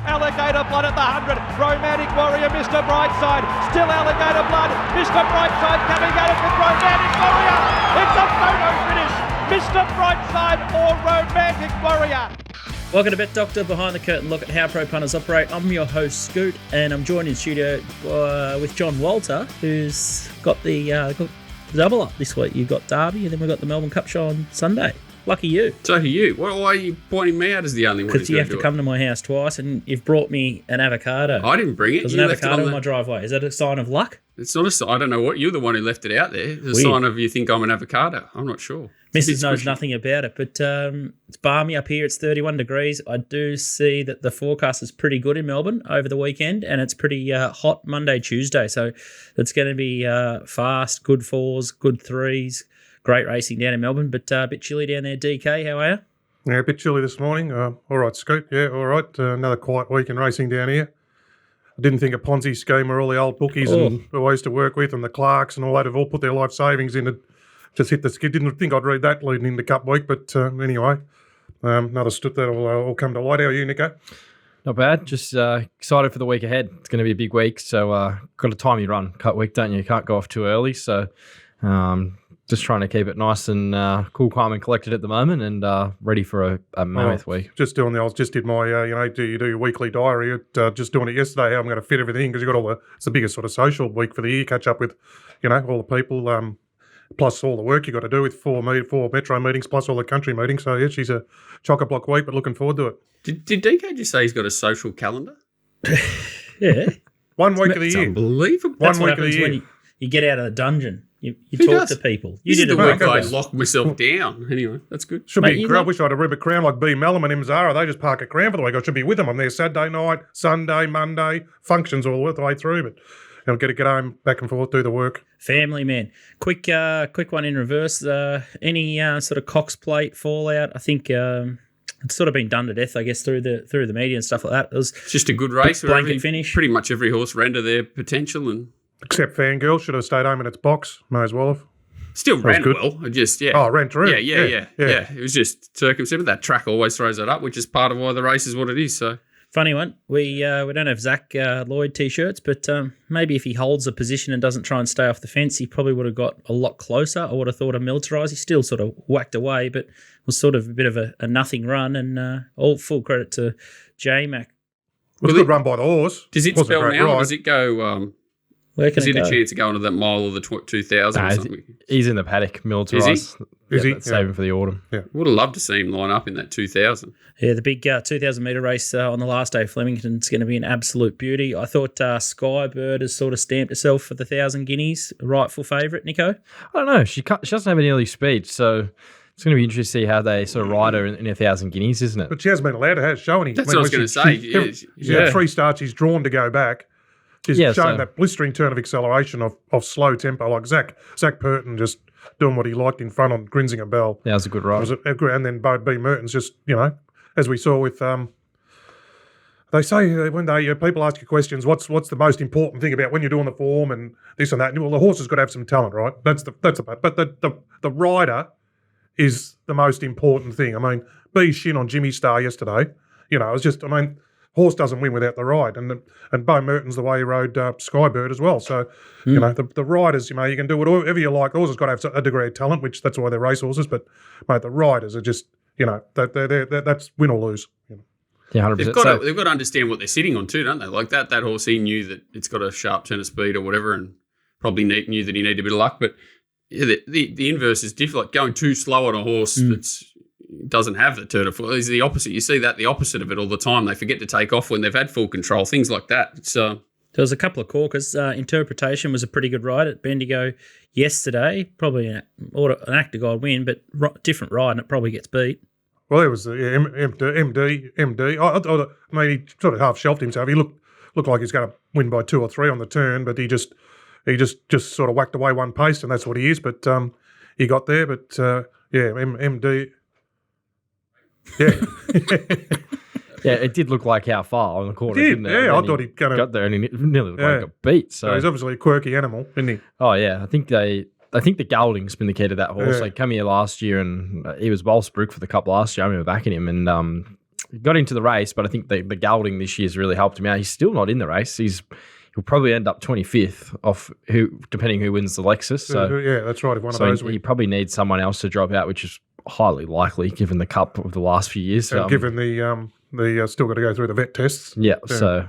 Alligator Blood at the 100. Romantic Warrior, Mr. Brightside. Still Alligator Blood. Mr. Brightside coming at it with Romantic Warrior. It's a photo finish. Mr. Brightside or Romantic Warrior. Welcome to Bet Doctor, behind the curtain look at how pro punters operate. I'm your host, Scoot, and I'm joined in studio with John Walter, who's got the got double up this week. You've got Derby, and then we've got the Melbourne Cup show on Sunday. Lucky you. So do you. Why are you pointing me out as the only one? Because you have to come to my house twice, and you've brought me an avocado. I didn't bring it. There's an avocado in my driveway. Is that a sign of luck? It's not a sign. I don't know what. You're the one who left it out there. It's a sign of you think I'm an avocado. I'm not sure. Mrs. knows nothing about it, but it's balmy up here. It's 31 degrees. I do see that the forecast is pretty good in Melbourne over the weekend, and it's pretty hot Monday, Tuesday. So it's going to be fast, good fours, good threes. Great racing down in Melbourne, but a bit chilly down there. DK, how are you? Yeah, a bit chilly this morning. All right, Scoot. Yeah, all right. Another quiet week in racing down here. I didn't think a Ponzi scheme where all the old bookies and who I used to work with and the Clarks and all that have all put their life savings in it. Just hit the skid. Didn't think I'd read that leading into Cup week, but anyway, another stuff that will all come to light. How are you, Nico? Not bad. Just excited for the week ahead. It's going to be a big week, so got a time you run Cup week, don't you? You can't go off too early, so just trying to keep it nice and cool, calm, and collected at the moment, and ready for a mammoth week. Just doing the. I just did my. Do you do your weekly diary? Just doing it yesterday. How I'm going to fit everything because you got all the. It's the biggest sort of social week for the year. Catch up with, all the people. Plus all the work you got to do with four metro meetings, plus all the country meetings. So yeah, she's a chock-a-block week, but looking forward to it. Did DK just say he's got a social calendar? Yeah. 1 week of the year. Unbelievable. That's what happens when you get out of the dungeon. You talk to people. You did the it week I locked myself down. Anyway, that's good. Should be. I wish I had a Rubik Crown like B. Mellum and Zara. They just park at Crown for the week. I should be with them. I'm there Saturday night, Sunday, Monday, functions all the way through, but I'll get home, back and forth, do the work. Family man. Quick one in reverse. Any sort of Cox Plate fallout? I think it's sort of been done to death, I guess, through the media and stuff like that. It was just a good race. Blanket finish. Pretty much every horse ran to their potential, and except Fangirl should have stayed home in its box. May as well have. Still ran well. Ran through. Yeah. It was just circumstantial. That track always throws that up, which is part of why the race is what it is. So. Funny one. We don't have Zach Lloyd T-shirts, but maybe if he holds a position and doesn't try and stay off the fence, he probably would have got a lot closer. I would have thought of Militarise. He still sort of whacked away, but was sort of a bit of a nothing run, and all full credit to J-Mac. It was a good run by the horse. Does it spell now, or does it go... Is it a chance to go into that mile or the 2,000 or something? He's in the paddock, Militarise. Is he? Saving for the autumn. Yeah. Would have loved to see him line up in that 2,000. Yeah, the big 2,000 metre race on the last day of Flemington is going to be an absolute beauty. I thought Skybird has sort of stamped herself for the 1,000 guineas. Rightful favourite, Nico? I don't know. She doesn't have any early speed, so it's going to be interesting to see how they sort of ride her in 1,000 guineas, isn't it? But she hasn't been allowed to have show any. That's what I was going to say. She had 3 starts. She's drawn to go back. She's shown that blistering turn of acceleration of slow tempo, like Zach Purton just doing what he liked in front on Grinzinger Bell. That was a good ride. And then Bo B. Merton's just, as we saw with, they say when people ask you questions, what's the most important thing about when you're doing the form and this and that? Well, the horse has got to have some talent, right? But the rider is the most important thing. I mean, B's shin on Jimmy Star yesterday, it was just, horse doesn't win without the ride, and Bo Merton's the way he rode Skybird as well. So, the riders, you can do whatever you like. The horse has got to have a degree of talent, which that's why they're race horses. But mate, the riders are just, that's win or lose. Yeah, 100%. They've got to understand what they're sitting on too, don't they? Like that horse, he knew that it's got a sharp turn of speed or whatever, and probably knew that he needed a bit of luck. But yeah, the inverse is different. Like going too slow on a horse that's doesn't have the turn of foot is the opposite. You see the opposite of it all the time. They forget to take off when they've had full control, things like that. So there was a couple of corkers. Interpretation was a pretty good ride at Bendigo yesterday. Probably an act of God win, but different ride and it probably gets beat. Well, it was MD. I mean, he sort of half shelved himself. He looked like he's going to win by 2 or 3 on the turn, but he just sort of whacked away one pace, and that's what he is. But he got there. But MD. Yeah. Yeah, it did look like how far on the corner, didn't it? Yeah, I thought he'd got there and he nearly looked like he got beat. So he's obviously a quirky animal, isn't he? Oh yeah, I think the gelding's been the key to that horse. Yeah. Like come here last year and he was well spruiked for the Cup last year. I remember backing him and he got into the race, but I think the gelding this year's really helped him out. He's still not in the race. He'll probably end up 25th off depending who wins the Lexus. So yeah, that's right. If one of those, he probably needs someone else to drop out, which is highly likely given the Cup of the last few years. and given the still got to go through the vet tests. Yeah. So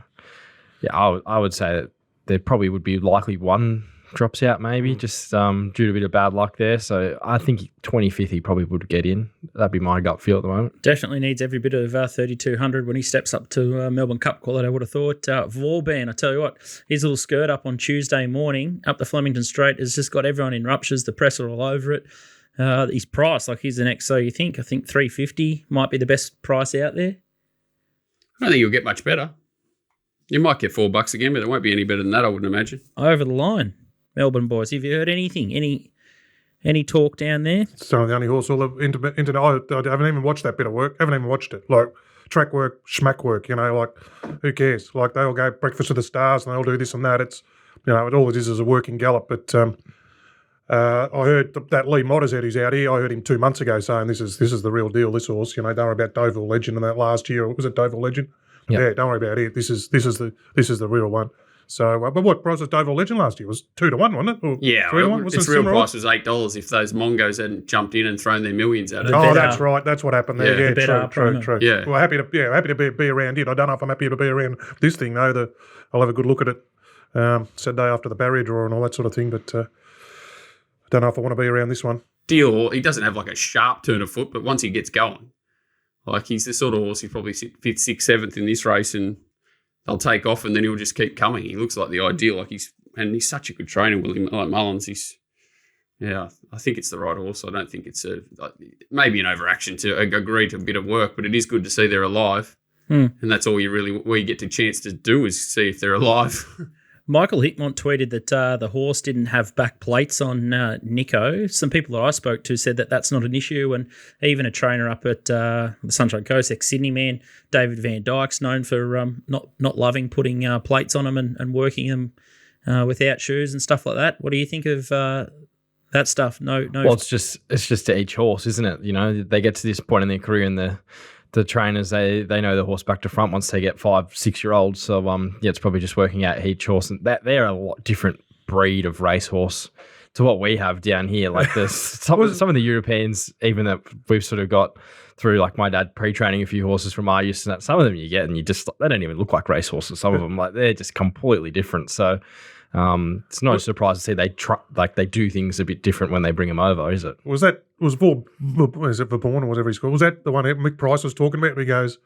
I would say that there probably would be likely one drops out maybe just due to a bit of bad luck there. So I think 25th he probably would get in. That'd be my gut feel at the moment. Definitely needs every bit of 3,200 when he steps up to Melbourne Cup quality, I would have thought. Vauban, I tell you what, his little skirt up on Tuesday morning up the Flemington Straight has just got everyone in ruptures. The press are all over it. His price, like he's the next, so you think, I think 350 might be the best price out there. I don't think you'll get much better. You might get $4 again, but it won't be any better than that, I wouldn't imagine. Over the line, Melbourne boys. Have you heard anything? Any talk down there? It's the only horse. All the internet. I haven't even watched that bit of work. Haven't even watched it. Like track work, schmack work. Like who cares? Like they all go breakfast of the stars and they all do this and that. It's all it is a working gallop. But I heard that Lee Mottershead who's out here. I heard him 2 months ago saying this is the real deal. This horse. Don't worry about Deauville Legend and that last year. Was it Deauville Legend? Yep. Yeah. Don't worry about it. This is the real one. So, but what price was Deauville Legend last year? It was 2 to 1, wasn't it? Or 3 to 1? Its real price was $8 if those Mongos hadn't jumped in and thrown their millions at it. Oh, that's right. That's what happened there. Yeah, Yeah, true. Yeah. Well, happy to be around it. I don't know if I'm happy to be around this thing though. I'll have a good look at it. Saturday after the barrier draw and all that sort of thing. But I don't know if I want to be around this one. Deal. He doesn't have like a sharp turn of foot, but once he gets going, like he's the sort of horse he probably sit 5th, 6th, 7th in this race and they'll take off and then he'll just keep coming. He looks like the ideal. Like he's such a good trainer, William Mullins. I think it's the right horse. I don't think it's maybe an overaction to agree to a bit of work, but it is good to see they're alive. And that's all where you get the chance to do is see if they're alive. Michael Hickmont tweeted that the horse didn't have back plates on Nico. Some people that I spoke to said that that's not an issue, and even a trainer up at the Sunshine Coast, ex-Sydney man, David Van Dyke's known for not loving putting plates on them and working them without shoes and stuff like that. What do you think of that stuff? No. Well, it's just to each horse, isn't it? They get to this point in their career and the trainers, they know the horse back to front once they get 5-6 year olds. So it's probably just working out each horse, and that they're a lot different breed of racehorse to what we have down here. Like there's some of the Europeans, even that we've sort of got through, like my dad pre-training a few horses from our use, and that some of them you get and they don't even look like racehorses. Some of them, like they're just completely different. So it's not a surprise to see they do things a bit different when they bring them over, is it? Was Vaughan or whatever he's called? Was that the one that Mick Price was talking about? He goes,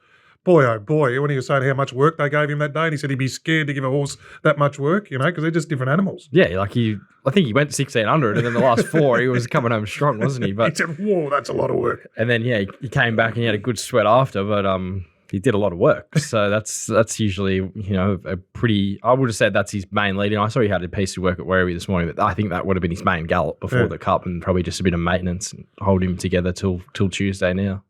boy, oh boy, when he was saying how much work they gave him that day, and he said he'd be scared to give a horse that much work, because they're just different animals. Yeah, I think he went 1,600, and then the last 4 he was coming home strong, wasn't he? But he said, whoa, that's a lot of work. And then he came back and he had a good sweat after, but he did a lot of work. So that's usually, a pretty, I would have said that's his main lead. And I saw he had a piece of work at Werribee this morning, but I think that would have been his main gallop before the Cup, and probably just a bit of maintenance and hold him together till Tuesday now.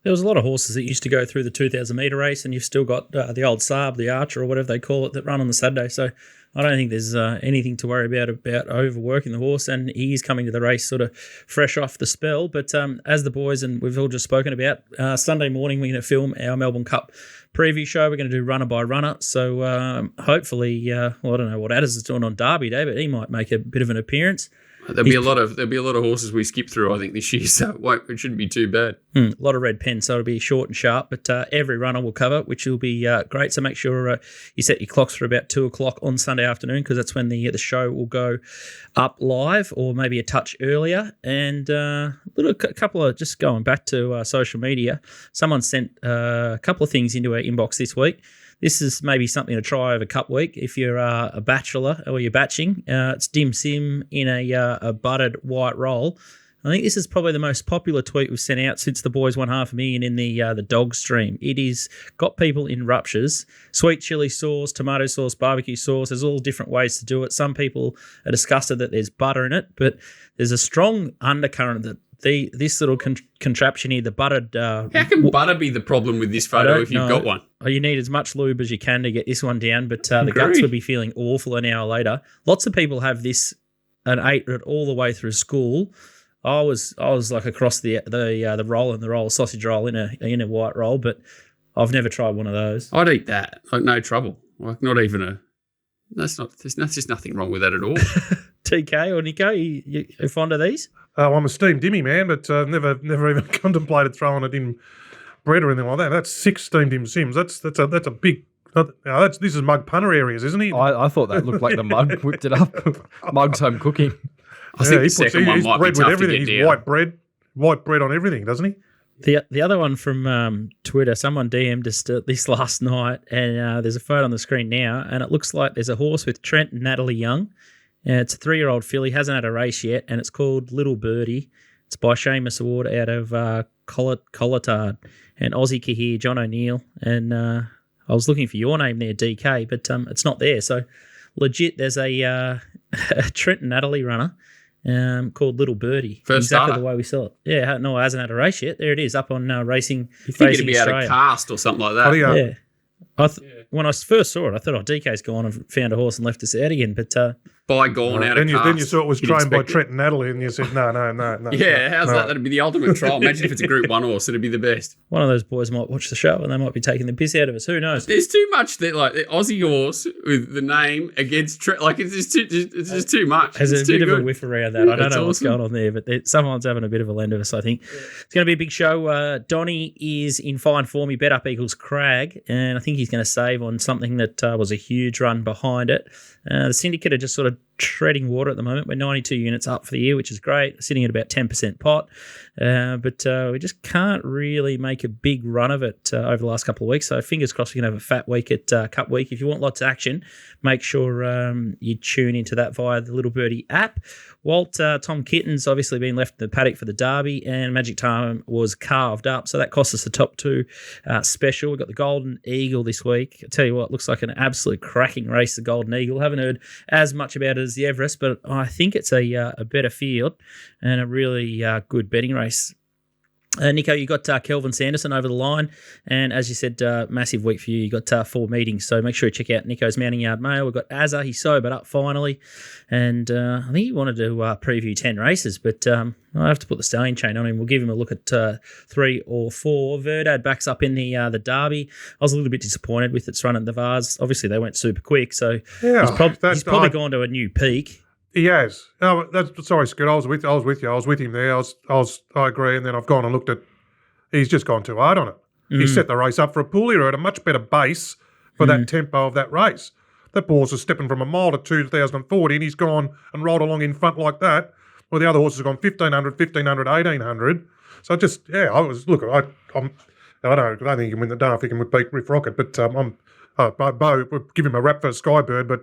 There was a lot of horses that used to go through the 2,000 metre race, and you've still got the old Saab, the Archer, or whatever they call it, that run on the Saturday. So I don't think there's anything to worry about overworking the horse, and he is coming to the race sort of fresh off the spell. But as the boys, and we've all just spoken about, Sunday morning we're going to film our Melbourne Cup preview show. We're going to do runner by runner. So hopefully, I don't know what Addis is doing on Derby Day, but he might make a bit of an appearance. There'll be a lot of horses we skip through, I think, this year, so it shouldn't be too bad. A lot of red pens, so it'll be short and sharp, but every runner will cover, which will be great. So make sure you set your clocks for about 2:00 on Sunday afternoon, because that's when the show will go up live, or maybe a touch earlier. And a couple of, just going back to social media, someone sent a couple of things into our inbox this week. This is maybe something to try over Cup Week if you're a bachelor or you're batching. It's Dim Sim in a buttered white roll. I think this is probably the most popular tweet we've sent out since the boys won $500,000 in the dog stream. It is got people in ruptures. Sweet chili sauce, tomato sauce, barbecue sauce. There's all different ways to do it. Some people are disgusted that there's butter in it, but there's a strong undercurrent that this little contraption here, the buttered... How can butter be the problem with this photo if you've got one? You need as much lube as you can to get this one down, but the guts would be feeling awful an hour later. Lots of people have this and ate it all the way through school. I was like across the roll and the roll, sausage roll in a white roll, but I've never tried one of those. I'd eat that, like no trouble. Like not even a. There's just nothing wrong with that at all. TK or Nico, you fond of these? I'm a steamed dimmy man, but never even contemplated throwing it in bread or anything like that. That's 6 steamed dim sims. That's a big. This is Mug Punter areas, isn't he? I thought that looked like the mug whipped it up. Mug's home cooking. I think the second one might be bread with tough to everything. get He's down. white bread on everything, doesn't he? The other one from Twitter, someone DM'd us this last night, and there's a photo on the screen now, and it looks like there's a horse with Trent and Natalie Young. It's a 3-year-old filly, hasn't had a race yet, and it's called Little Birdie. It's by Seamus Award out of Collatard, and Aussie Kahir, John O'Neill, and I was looking for your name there, DK, but it's not there. So legit, there's a Trent and Natalie runner called Little Birdie. First exactly starter. the way we saw it. Yeah, no, it hasn't had a race yet. There it is, up on Racing. You think Racing it'd be out Australia. of cast or something like that? Yeah. When I first saw it, I thought, DK's gone and found a horse and left us out again. But By gone out of cast. Then you saw it was you'd trained by expect it. Trent and Natalie, and you said, no. Yeah, how's no. that? That'd be the ultimate trial. Imagine if it's a Group 1 horse. It'd be the best. one of those boys might watch the show and they might be taking the piss out of us. Who knows? There's too much that, like, the Aussie horse with the name against like it's just too much. There's It's a too bit of a good. whiff around that. I don't That's know what's awesome. going on there, but someone's having a bit of a lend of us, I think. It's going to be a big show. Donny is in fine form. He bet up Eagles Crag, and I think he's going to save on something that was a huge run behind it. The syndicate are just sort of treading water at the moment. We're 92 units up for the year, which is great, sitting at about 10% pot. But we just can't really make a big run of it over the last couple of weeks. So fingers crossed we can have a fat week at Cup Week. If you want lots of action, make sure you tune into that via the Little Birdie app. Walt, Tom Kitten's obviously been left in the paddock for the Derby, and Magic Time was carved up. So that cost us the top 2 special. We've got the Golden Eagle this week. I tell you what, looks like an absolute cracking race, the Golden Eagle. Haven't heard as much about it as the Everest, but I think it's a better field and a really good betting race. Nico, you got Kelvin Sanderson over the line, and as you said, massive week for you. You got 4 meetings, so make sure you check out Nico's Mounting Yard Mail. We've got Azza, he's sobered up finally, and I think he wanted to preview 10 races, but I have to put the stallion chain on him. We'll give him a look at 3 or 4. Verdad backs up in the Derby. I was a little bit disappointed with its run at the Vars. Obviously, they went super quick, so Yeah, he's probably gone to a new peak. He has. No, sorry, Scott. I was with you. I was with him there. I agree. And then I've gone and looked at. He's just gone too hard on it. He set the race up for a Poolia at a much better base for that tempo of that race. That horse is stepping from a mile to 2040, and he's gone and rolled along in front like that. Well, the other horses have gone 1500, 1800. So just I was look. I don't think he can win. I don't know if he can beat Riff Rocket, but Bo we'll give him a rap for Skybird, but.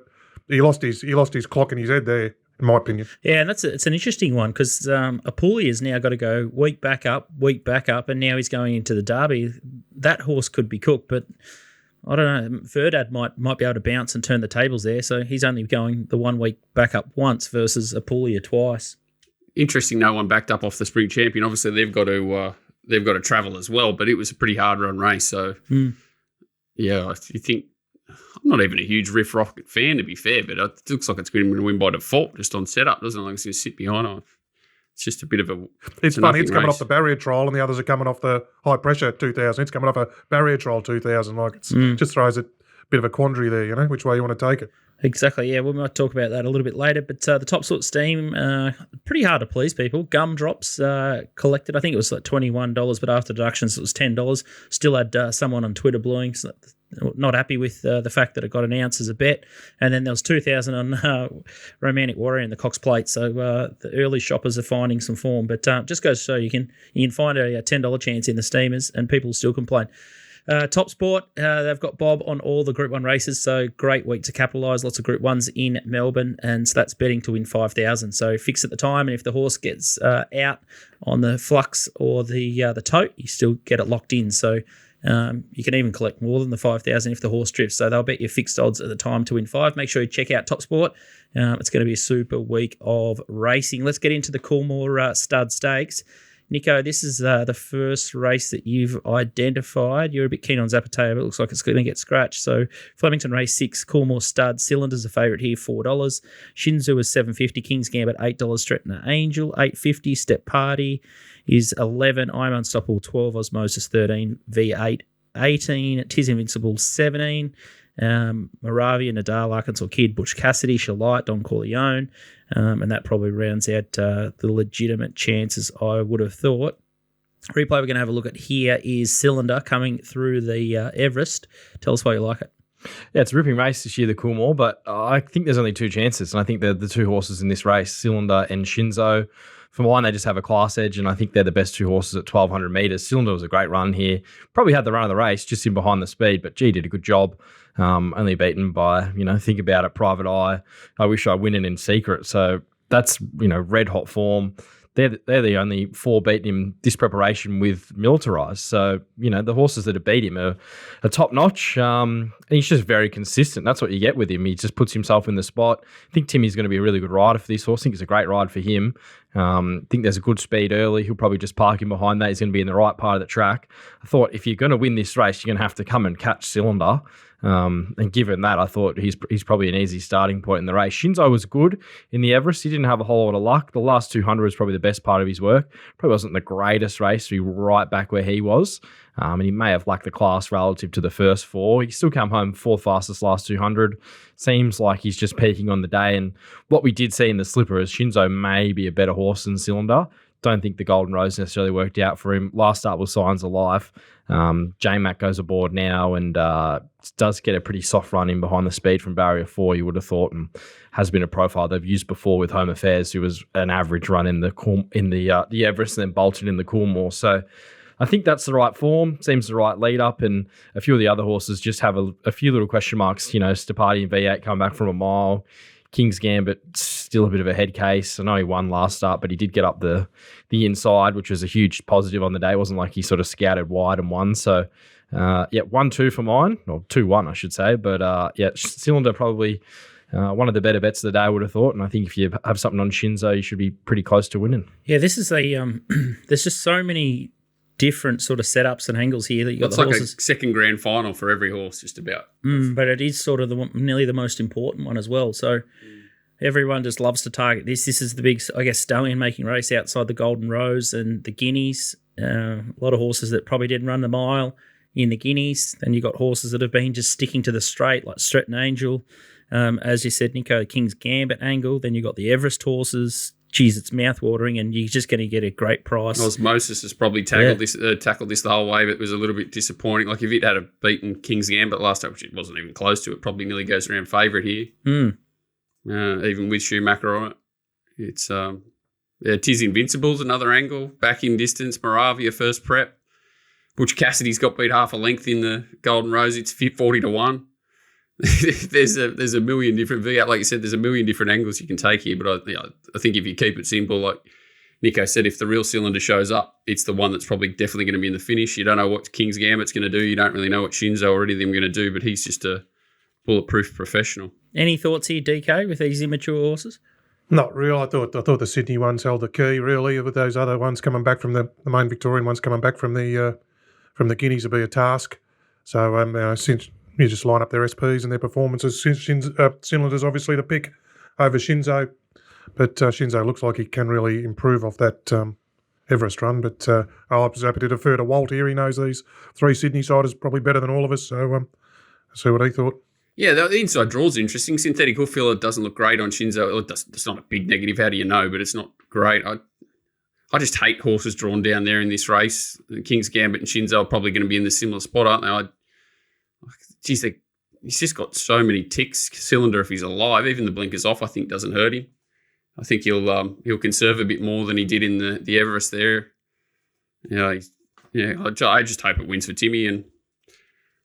He lost his clock in his head there, in my opinion. Yeah, and it's an interesting one because Apuli has now got to go week back up, and now he's going into the Derby. That horse could be cooked, but I don't know. Verdad might be able to bounce and turn the tables there, so he's only going the 1 week back up once versus Apulia twice. Interesting, no one backed up off the Spring Champion. Obviously, they've got to travel as well, but it was a pretty hard run race. So, yeah, you think. I'm not even a huge Riff Rocket fan, to be fair, but it looks like it's going to win by default just on setup, doesn't it? Like it's going to sit behind on. It's just a bit of a. It's funny. It's coming off the barrier trial, and the others are coming off the high pressure 2000. It's coming off a barrier trial 2000. Like it's just throws a bit of a quandary there. Which way you want to take it. Exactly, yeah. We might talk about that a little bit later. But the TopSport Steam, pretty hard to please people. Gumdrops collected. I think it was like $21, but after deductions it was $10. Still had someone on Twitter blowing. So not happy with the fact that it got announced as a bet. And then there was 2,000 on Romantic Warrior and the Cox Plate. So the early shoppers are finding some form. But just goes to show you can find a $10 chance in the Steamers and people still complain. TopSport, they've got Bob on all the Group 1 races, so great week to capitalise. Lots of Group 1s in Melbourne, and so that's betting to win 5,000. So fix at the time, and if the horse gets out on the flux or the tote, you still get it locked in. So you can even collect more than the 5,000 if the horse drifts. So they'll bet you fixed odds at the time to win 5. Make sure you check out TopSport. It's going to be a super week of racing. Let's get into the Coolmore Stud Stakes. Nico, this is the first race that you've identified. You're a bit keen on Zapateo, but it looks like it's going to get scratched. So Flemington race 6, Coolmore Stud. Cylinder's a favourite here, $4. Shinzu is $7.50. King's Gambit, $8. Stretton Angel, $8.50. Step Party is $11. I'm Unstoppable, $12. Osmosis, $13. V8, 18, Tis Invincible 17, Moravia, Nadal, Arkansas Kid, Butch Cassidy, Shalite, Don Corleone, and that probably rounds out the legitimate chances I would have thought. Replay we're going to have a look at here is Cylinder coming through the Everest. Tell us why you like it. Yeah, it's a ripping race this year, the Coolmore, but I think there's only two chances, and I think they're the two horses in this race, Cylinder and Shinzo. For mine, they just have a class edge, and I think they're the best two horses at 1,200 metres. Cylinder was a great run here. Probably had the run of the race, just in behind the speed, but did a good job. Only beaten by, think about it, Private Eye. I wish I win it in secret. So that's, red hot form. They're the only four beating him this preparation with militarized. So, the horses that have beat him are top notch. And he's just very consistent. That's what you get with him. He just puts himself in the spot. I think Timmy's going to be a really good rider for this horse. I think it's a great ride for him. I think there's a good speed early. He'll probably just park him behind that. He's going to be in the right part of the track. I thought if you're going to win this race, you're going to have to come and catch Cylinder. And given that, I thought he's probably an easy starting point in the race. Shinzo was good in the Everest. He didn't have a whole lot of luck. The last 200 was probably the best part of his work. Probably wasn't the greatest race to be right back where he was. And he may have lacked the class relative to the first four. He still came home fourth fastest last 200. Seems like he's just peaking on the day. And what we did see in the slipper is Shinzo may be a better horse than Cylinder. Don't think the Golden Rose necessarily worked out for him. Last start was Signs of Life. J-Mac goes aboard now and does get a pretty soft run in behind the speed from barrier 4, you would have thought, and has been a profile they've used before with Home Affairs, who was an average run in the Everest and then bolted in the Coolmore. So I think that's the right form, seems the right lead up, and a few of the other horses just have a few little question marks. Azzopardi and V8 come back from a mile. King's Gambit, still a bit of a head case. I know he won last start, but he did get up the inside, which was a huge positive on the day. It wasn't like he sort of scouted wide and won. So, 1-2 for mine, or 2-1, I should say. But, Cylinder probably one of the better bets of the day, I would have thought. And I think if you have something on Shinzo, you should be pretty close to winning. Yeah, this is there's just so many different sort of setups and angles here that you got. It's like a second grand final for every horse, just about. But it is sort of nearly the most important one as well. So everyone just loves to target this. This is the big, I guess, stallion making race outside the Golden Rose and the Guineas. A lot of horses that probably didn't run the mile in the Guineas. Then you got horses that have been just sticking to the straight, like Stretton Angel. As you said, Nico, King's Gambit angle. Then you got the Everest horses. Geez, it's mouth-watering, and you're just going to get a great price. Osmosis has probably tackled this the whole way, but it was a little bit disappointing. Like if it had beaten King's Gambit last time, which it wasn't even close to, it probably nearly goes around favourite here. Even with Schumacher on it. It's Tis Invincible's another angle. Back in distance, Moravia first prep. Butch Cassidy's got beat half a length in the Golden Rose. It's 40-1. there's a million different like you said, there's a million different angles you can take here, but I think if you keep it simple, like Nico said, if the real Cylinder shows up, it's the one that's probably definitely going to be in the finish. You don't know what King's Gambit's going to do. You don't really know what Shinzo or any of them are going to do, but he's just a bulletproof professional. Any thoughts here, DK, with these immature horses? Not real. I thought the Sydney ones held the key, really, with those other ones coming back from the main Victorian ones coming back from the Guineas will be a task. So since you just line up their SPs and their performances. Cylinder's obviously the pick over Shinzo, but Shinzo looks like he can really improve off that Everest run. But I was happy to defer to Walt here. He knows these three Sydney-siders probably better than all of us, so see what he thought. Yeah, the inside draw's interesting. Synthetic hoof filler doesn't look great on Shinzo. It's not a big negative. How do you know? But it's not great. I just hate horses drawn down there in this race. King's Gambit and Shinzo are probably going to be in the similar spot, aren't they? He's just got so many ticks. Cylinder, if he's alive, even the blinkers off, I think doesn't hurt him. I think he'll conserve a bit more than he did in the Everest there. I just hope it wins for Timmy, and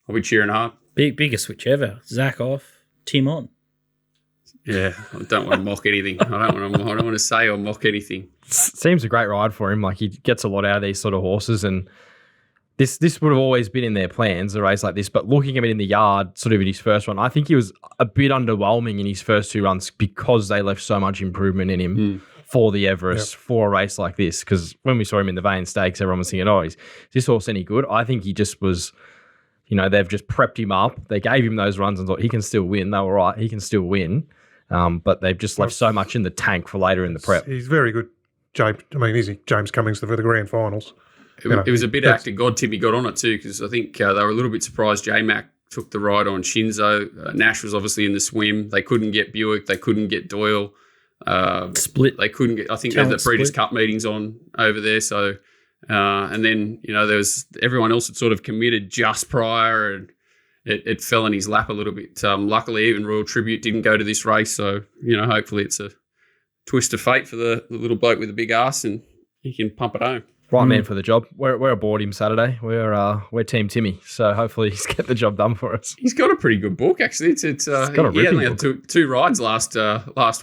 I'll be cheering hard. Biggest switch ever. Zach off, Tim on. Yeah, I don't want to mock anything. I don't want to say or mock anything. Seems a great ride for him. Like he gets a lot out of these sort of horses, and This would have always been in their plans, a race like this, but looking at it in the yard, sort of in his first one, I think he was a bit underwhelming in his first two runs because they left so much improvement in him for the Everest, for a race like this. Because when we saw him in the Vane Stakes, everyone was thinking, is this horse any good? I think he just was, they've just prepped him up. They gave him those runs and thought he can still win. They were right, he can still win. But they've just left so much in the tank for later in the prep. He's very good, James. I mean, is he James Cummings for the grand finals? It was a bit act of God Timmy got on it too, because I think they were a little bit surprised J-Mac took the ride on Shinzo. Nash was obviously in the swim. They couldn't get Buick. They couldn't get Doyle. Split. They couldn't get, I think they had the Breeders' Cup meetings on over there. So, and then, there was everyone else had sort of committed just prior, and it fell in his lap a little bit. Luckily, even Royal Tribute didn't go to this race. So, hopefully it's a twist of fate for the little bloke with the big ass, and he can pump it home. Right man for the job. We're aboard him Saturday. We're Team Timmy, so hopefully he's get the job done for us. He's got a pretty good book, actually. It's got a he only had two rides last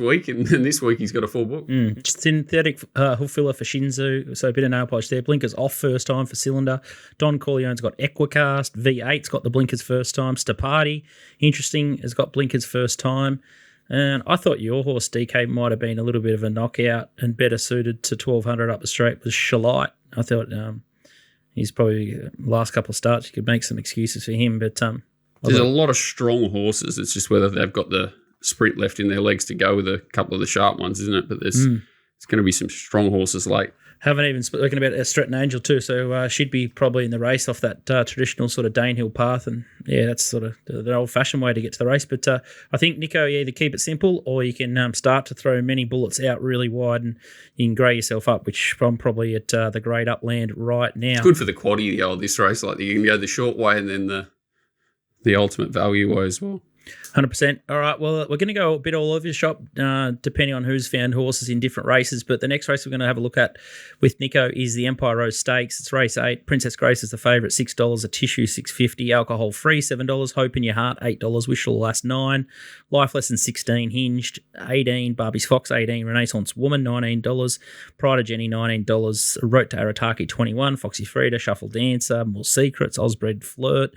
week, and this week he's got a full book. Synthetic hoof filler for Shinzo, so a bit of nail polish there. Blinkers off first time for Cylinder. Don Corleone's got Equicast. V8's got the blinkers first time. Stapardi, interesting, has got blinkers first time. And I thought your horse, DK, might have been a little bit of a knockout and better suited to 1200 up the straight was Shalite. I thought he's probably last couple of starts, you could make some excuses for him. But there's a lot of strong horses. It's just whether they've got the sprint left in their legs to go with a couple of the sharp ones, isn't it? But there's going to be some strong horses late. Haven't even spoken about Stretton Angel too, so she'd be probably in the race off that traditional sort of Danehill path, and yeah, that's sort of the old-fashioned way to get to the race. But I think, Nico, you either keep it simple or you can start to throw many bullets out really wide, and you can grey yourself up, which I'm probably at the great upland right now. It's good for the quaddie, this race. Like you can go the short way and then the ultimate value way as well. 100%. All right, well, we're going to go a bit all over the shop, depending on who's found horses in different races. But the next race we're going to have a look at with Nico is the Empire Rose Stakes. It's race 8. Princess Grace is the favourite, $6. A Tissue, $6.50. Alcohol free, $7. Hope in Your Heart, $8. Wish Will Last, $9. Life Lesson, $16. Hinged, $18. Barbie's Fox, $18. Renaissance Woman, $19. Pride of Jenny, $19. Rote to Arataki, $21. Foxy Frida, Shuffle Dancer, More Secrets, Osbred Flirt,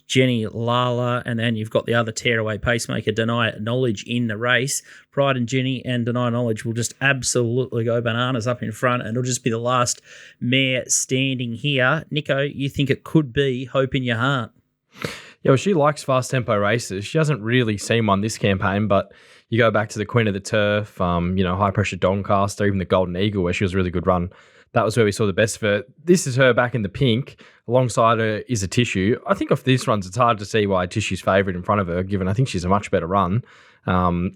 Jenny Lala, and then you've got the other tearaway pacemaker, Deny Knowledge, in the race. Pride and Jenny and Deny Knowledge will just absolutely go bananas up in front, and it'll just be the last mare standing here. Nico, you think it could be Hope in Your Heart? Yeah, well, she likes fast tempo races. She hasn't really seen one this campaign, but you go back to the Queen of the Turf, High Pressure Doncaster, even the Golden Eagle, where she was a really good run. That was where we saw the best of her. This is her back in the pink. Alongside her is a Tissue. I think off these runs, it's hard to see why Tissue's favourite in front of her, given I think she's a much better run.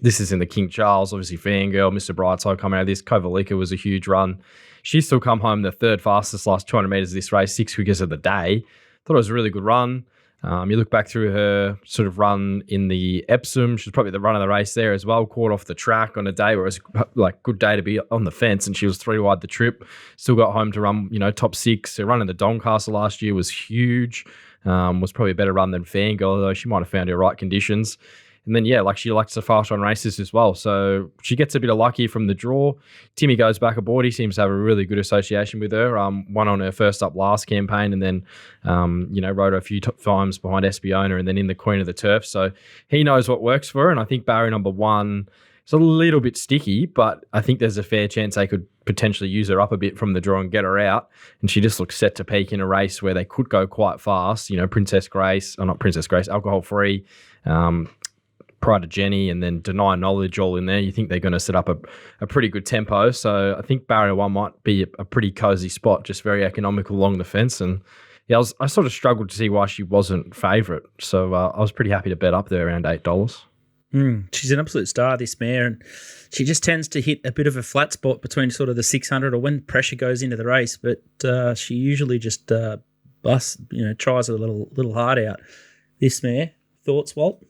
This is in the King Charles, obviously Fangirl, Mr. Brightside coming out of this. Kovalika was a huge run. She's still come home the third fastest last 200 metres of this race, 6 quickest of the day. Thought it was a really good run. You look back through her sort of run in the Epsom, she's probably the run of the race there as well, caught off the track on a day where it was like good day to be on the fence, and she was 3 wide the trip, still got home to run, top 6. Her run in the Doncaster last year was huge, was probably a better run than Fangirl, although she might have found her right conditions. And then, she likes the fast run races as well. So she gets a bit of luck here from the draw. Timmy goes back aboard. He seems to have a really good association with her. Won on her first up last campaign, and then, rode her a few times behind Espiona and then in the Queen of the Turf. So he knows what works for her. And I think barrier number 1 is a little bit sticky, but I think there's a fair chance they could potentially use her up a bit from the draw and get her out. And she just looks set to peak in a race where they could go quite fast. Alcohol free, Pride of Jenny, and then Deny Knowledge all in there. You think they're going to set up a pretty good tempo. So I think barrier 1 might be a pretty cozy spot, just very economical along the fence. And I sort of struggled to see why she wasn't favourite. So I was pretty happy to bet up there around $8. She's an absolute star, this mare, and she just tends to hit a bit of a flat spot between sort of the 600 or when pressure goes into the race, but she usually just tries a little hard out. This mare, thoughts, Walt?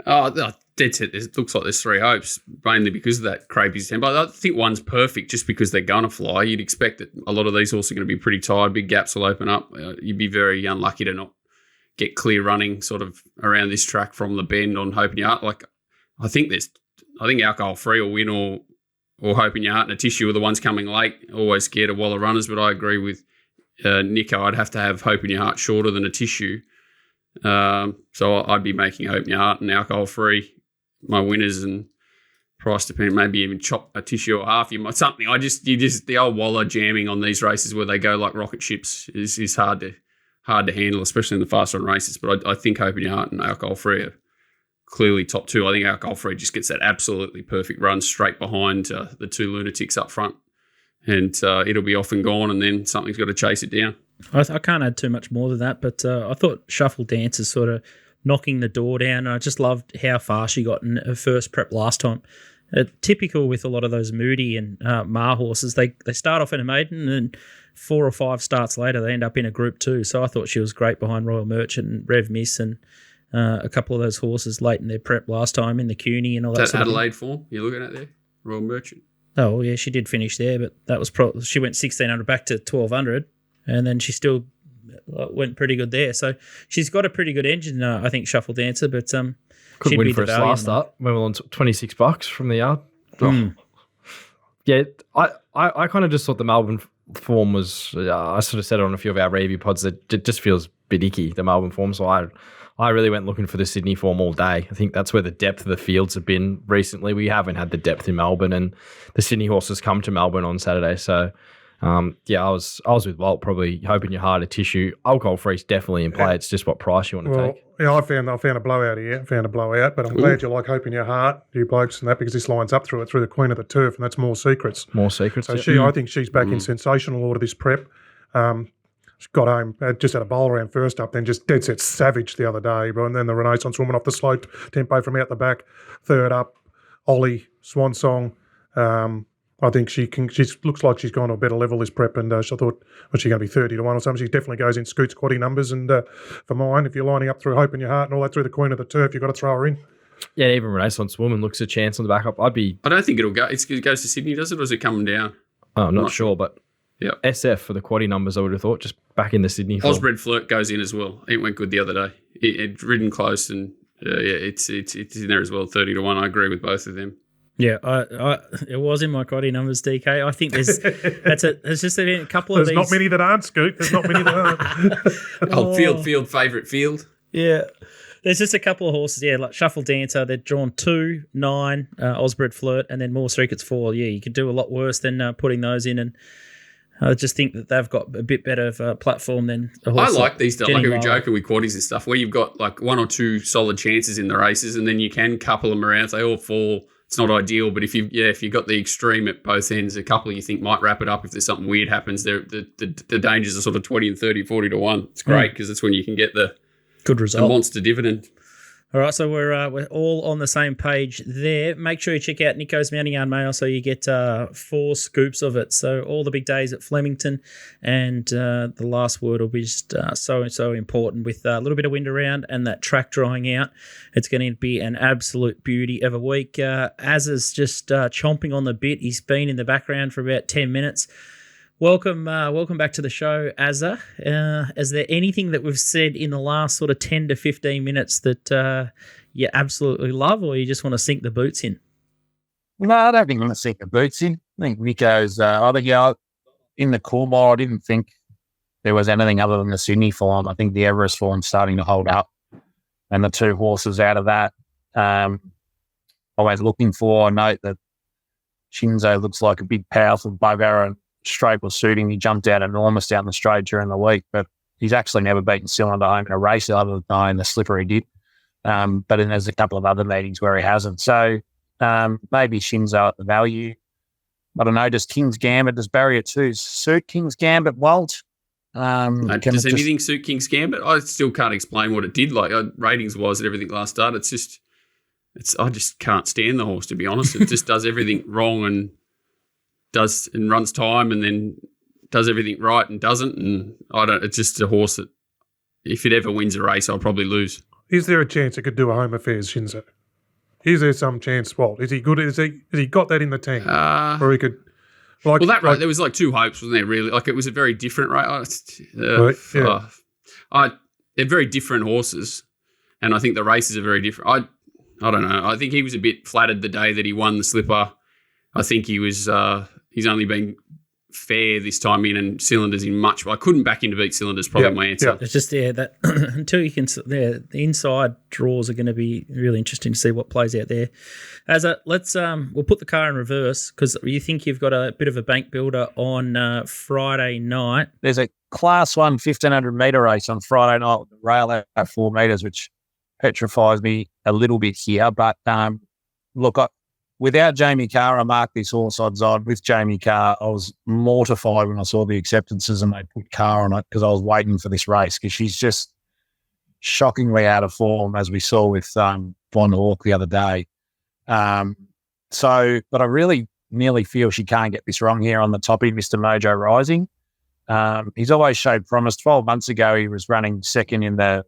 Oh, that's it. It looks like there's 3 hopes, mainly because of that crazy tempo. I think 1's perfect just because they're going to fly. You'd expect that a lot of these horses are going to be pretty tired. Think gaps will open up. You'd be very unlucky to not get clear running sort of around this track from the bend on Hope in Your Heart. Like, I think Alcohol Free will win or Hope in Your Heart and a Tissue are the ones coming late. Always scared of Waller runners, but I agree with Nico. I'd have to have Hope in Your Heart shorter than a Tissue. So I'd be making Hope in Your Heart and Alcohol Free my winners, and price dependent, maybe even chop a Tissue or half. Something. The old Waller jamming on these races where they go like rocket ships is hard to handle, especially in the fast run races. But I think Hope in Your Heart and Alcohol Free are clearly top 2. I think Alcohol Free just gets that absolutely perfect run straight behind the 2 lunatics up front, and it'll be off and gone, and then something's got to chase it down. I can't add too much more to that, but I thought Shuffle Dance is sort of knocking the door down, and I just loved how far she got in her first prep last time. Typical with a lot of those Moonee and Mar horses, they start off in a maiden, and 4 or 5 starts later they end up in a Group 2. So I thought she was great behind Royal Merchant and Rev Miss and a couple of those horses late in their prep last time in the CUNY and all that. Is that sort Adelaide of form you're looking at there, Royal Merchant? Oh yeah, she did finish there, but that was she went 1,600 back to 1,200, and then she still went pretty good there. So she's got a pretty good engine, I think, Shuffle Dancer, but could win for us last start. We were on $26 from the yard. Yeah, I kind of just thought the Melbourne form was. I sort of said it on a few of our review pods that it just feels a bit icky, the Melbourne form. So I really went looking for the Sydney form all day. I think that's where the depth of the fields have been recently. We haven't had the depth in Melbourne, and the Sydney horses come to Melbourne on Saturday. So, I was with Walt, probably hoping you hard a tissue. Alcohol free is definitely in play. It's just what price you want to take. Yeah, I found a blowout here. But I'm glad you like Hope in Your Heart, you blokes, and that, because this lines up through the Queen of the Turf, and that's More Secrets. More Secrets. So I think she's back in sensational order this prep. She got home, just had a bowl around first up, then just dead set savage the other day, and then the Renaissance Woman off the slope tempo from out the back, third up, Ollie, Swan Song. I think she looks like she's gone to a better level this prep, and I thought, was she going to be 30 to 1 or something? She definitely goes in Scoots quaddy numbers, and for mine, if you're lining up through Hope in Your Heart and all that through the Queen of the Turf, you've got to throw her in. Yeah, even Renaissance Woman looks a chance on the back up. I don't think it'll go. It goes to Sydney, does it, or is it coming down? Oh, I'm not sure, but yeah, SF for the quaddy numbers, I would have thought, just back in the Sydney. Osbred Flirt goes in as well. It went good the other day. It ridden close, and it's in there as well, 30 to 1. I agree with both of them. Yeah, it was in my quaddy numbers, DK. I think there's just a couple of these. There's not many that aren't, Scoot. There's not many that aren't. Field, favourite field. Yeah. There's just a couple of horses, like Shuffle Dancer. They're drawn 2, 9, Osbred Flirt, and then More Secrets 4. Yeah, you could do a lot worse than putting those in, and I just think that they've got a bit better of a platform than a horse. I like these stuff. Like we're joking with quaddies and stuff, where you've got like 1 or 2 solid chances in the races, and then you can couple them around. If they all fall, it's not ideal, but if you've got the extreme at both ends, a couple you think might wrap it up if there's something weird happens. The dangers are sort of 20 and 30, 40 to 1. It's great because that's when you can get the good result, the monster dividend. All right, so we're all on the same page there. Make sure you check out Nico's Mounting Yard Mail so you get 4 scoops of it. So all the big days at Flemington, and the last word will be just so important with a little bit of wind around and that track drying out. It's going to be an absolute beauty of a week. Azza's just chomping on the bit. He's been in the background for about 10 minutes. Welcome back to the show, Azza. Is there anything that we've said in the last sort of 10 to 15 minutes that you absolutely love, or you just want to sink the boots in? No, I don't think I'm going to sink the boots in. I think Nico's, in the Coolmore, I didn't think there was anything other than the Sydney form. I think the Everest form's starting to hold up, and the 2 horses out of that, always looking for. I note that Shinzo looks like a big, powerful bugger, and straight was suiting. He jumped out enormous down the straight during the week, but he's actually never beaten Cylinder home in a race other than in the slipper he did. But then there's a couple of other meetings where he hasn't. So maybe Shinzo at the value. I don't know. Does King's Gambit, does Barrier 2 suit King's Gambit, Walt? Does anything suit King's Gambit? I still can't explain what it did. Like ratings-wise and everything last start, I just can't stand the horse, to be honest. It just does everything wrong and runs time, and then does everything right and doesn't. And it's just a horse that if it ever wins a race, I'll probably lose. Is there a chance it could do a home affairs, Shinzo? Is there some chance, Walt? Is he good? Has he got that in the tank? Or he could... there was like 2 hopes, wasn't there, really? Like, it was a very different race. They're very different horses, and I think the races are very different. I don't know. I think he was a bit flattered the day that he won the slipper. I think he was... he's only been fair this time in, and Cylinders in much. I couldn't back him to beat Cylinders. Probably my answer. Yeah. It's just that until you can. The inside draws are going to be really interesting to see what plays out there. We'll put the car in reverse because you think you've got a bit of a bank builder on Friday night. There's a Class 1 1,500 metre race on Friday night with the rail at 4 metres, which petrifies me a little bit here. But look, without Jamie Carr, I marked this horse odds on. With Jamie Carr, I was mortified when I saw the acceptances and they put Carr on it because I was waiting for this race because she's just shockingly out of form, as we saw with Blonde Hawk the other day. But I really nearly feel she can't get this wrong here on the toppy, Mr. Mojo Rising. He's always showed promise. 12 months ago, he was running second in the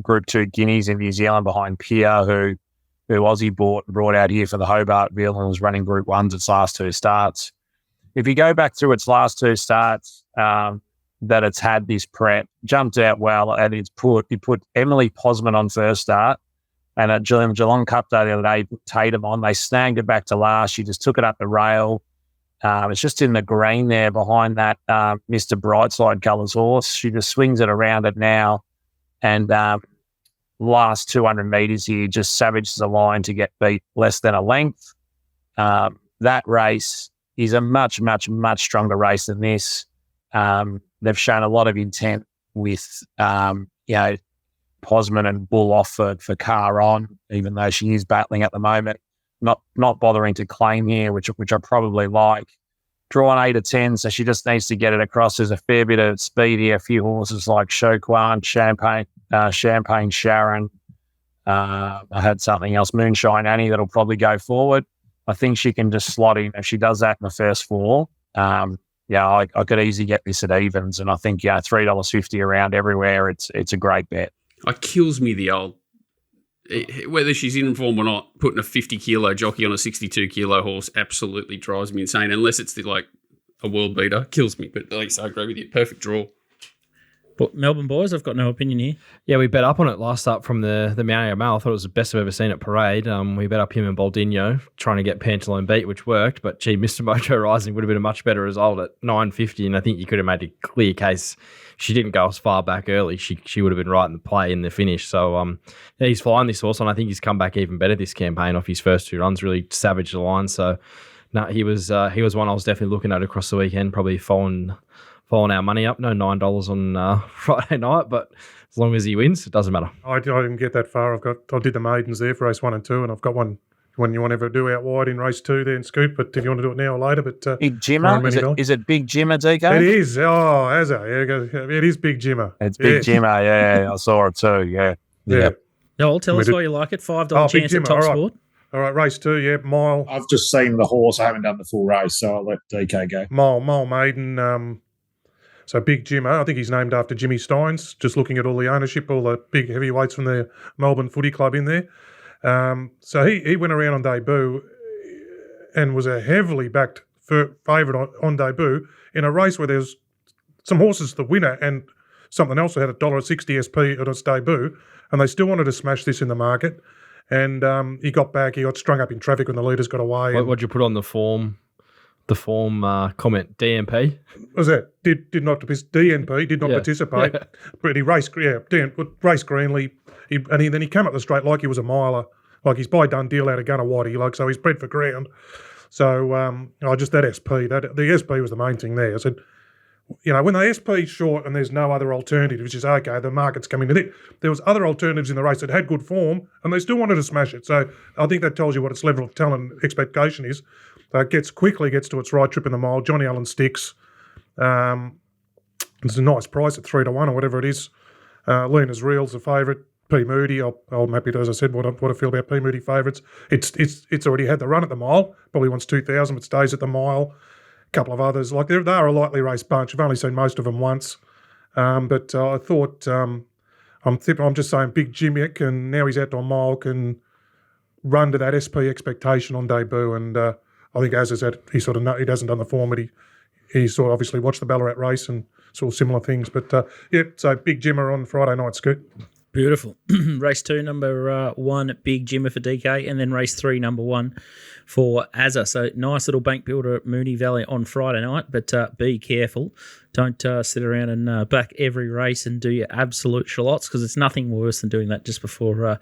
Group 2 Guineas in New Zealand behind Pierre, who Aussie brought out here for the Hobartville and was running Group 1s its last 2 starts. If you go back through its last 2 starts that it's had this prep, jumped out well, and he put Emily Posman on first start, and at Geelong Cup Day the other day, put Tatum on. They snagged it back to last. She just took it up the rail. It's just in the green there behind that Mr. Brightside Colours horse. She just swings it around it now. And last 200 metres here, just savages the line to get beat less than a length. That race is a much, much, much stronger race than this. They've shown a lot of intent with, Posman and Bull off for Carr on, even though she is battling at the moment. Not bothering to claim here, which I probably like. Drawn 8 of 10, so she just needs to get it across. There's a fair bit of speed here. A few horses like Shoquan, Champagne Sharon. I had something else, Moonshine Annie, that'll probably go forward. I think she can just slot in. If she does that in the first 4, I could easily get this at evens. And I think, $3.50 around everywhere, it's a great bet. It kills me the old, whether she's in form or not, putting a 50-kilo jockey on a 62-kilo horse absolutely drives me insane, unless it's a world beater. Kills me, but at least I agree with you. Perfect draw. But Melbourne boys, I've got no opinion here. Yeah, we bet up on it last up from the Mountie Mail. I thought it was the best I've ever seen at Parade. We bet up him and Baldino, trying to get Pantaloon beat, which worked. But, Mr. Mojo Rising would have been a much better result at $9.50, and I think you could have made a clear case. She didn't go as far back early. She would have been right in the play in the finish. So he's flying this horse, and I think he's come back even better this campaign off his first 2 runs. Really savaged the line. So no, he was one I was definitely looking at across the weekend. Probably following our money up. No $9 on Friday night, but as long as he wins, it doesn't matter. I didn't get that far. I did the maidens there for race 1 and 2, and I've got one when you want to ever do out wide in race 2 there in Scoot, but if you want to do it now or later. But Big Jimmer? Is it Big Jimmer, DK? It is. Oh, Azzo. Yeah, it is Big Jimmer. It's Big Jimmer, yeah. I saw it too, yeah. No, tell us why you like it. $5 chance at TopSport. All right, race 2, mile. I've just seen the horse. I haven't done the full race, so I'll let DK go. Mile maiden. So Big Jimmer, I think he's named after Jimmy Steins, just looking at all the ownership, all the big heavyweights from the Melbourne Footy Club in there. So he went around on debut and was a heavily backed favourite on debut in a race where there's some horses the winner and something else that had $1.60 SP at its debut, and they still wanted to smash this in the market. And he got back, he got strung up in traffic when the leaders got away. What'd you put on the form? The form comment, DNP? What was that? DNP did not participate, but he raced. Raced greenly. Then he came up the straight like he was a miler, like he's by done deal out of Gunnawaddy, so he's bred for ground. So just that SP, the SP was the main thing there. I said, when the SP's short and there's no other alternative, which is okay, the market's coming to it. There was other alternatives in the race that had good form and they still wanted to smash it. So I think that tells you what its level of talent expectation is. Gets to its right trip in the mile. Johnny Allen sticks. It's a nice price at 3-1 or whatever it is. Luna's Real's a favourite. P. Moody, I'm happy to, as I said, what I feel about P. Moody favourites. It's already had the run at the mile. Probably wants 2,000, but stays at the mile. A couple of others, they are a lightly raced bunch. I've only seen most of them once, but I thought I'm just saying Big Jimmy and now he's out on mile can run to that SP expectation on debut, and I think as I said, he hasn't done the form, but he sort of obviously watched the Ballarat race and saw similar things. But so Big Jimmer on Friday night, Scoot. Beautiful. Race 2, number 1, Big Jimmer for DK, and then race 3, number 1 for Azza. So nice little bank builder at Moonee Valley on Friday night, but be careful. Don't sit around and back every race and do your absolute shallots, because it's nothing worse than doing that just before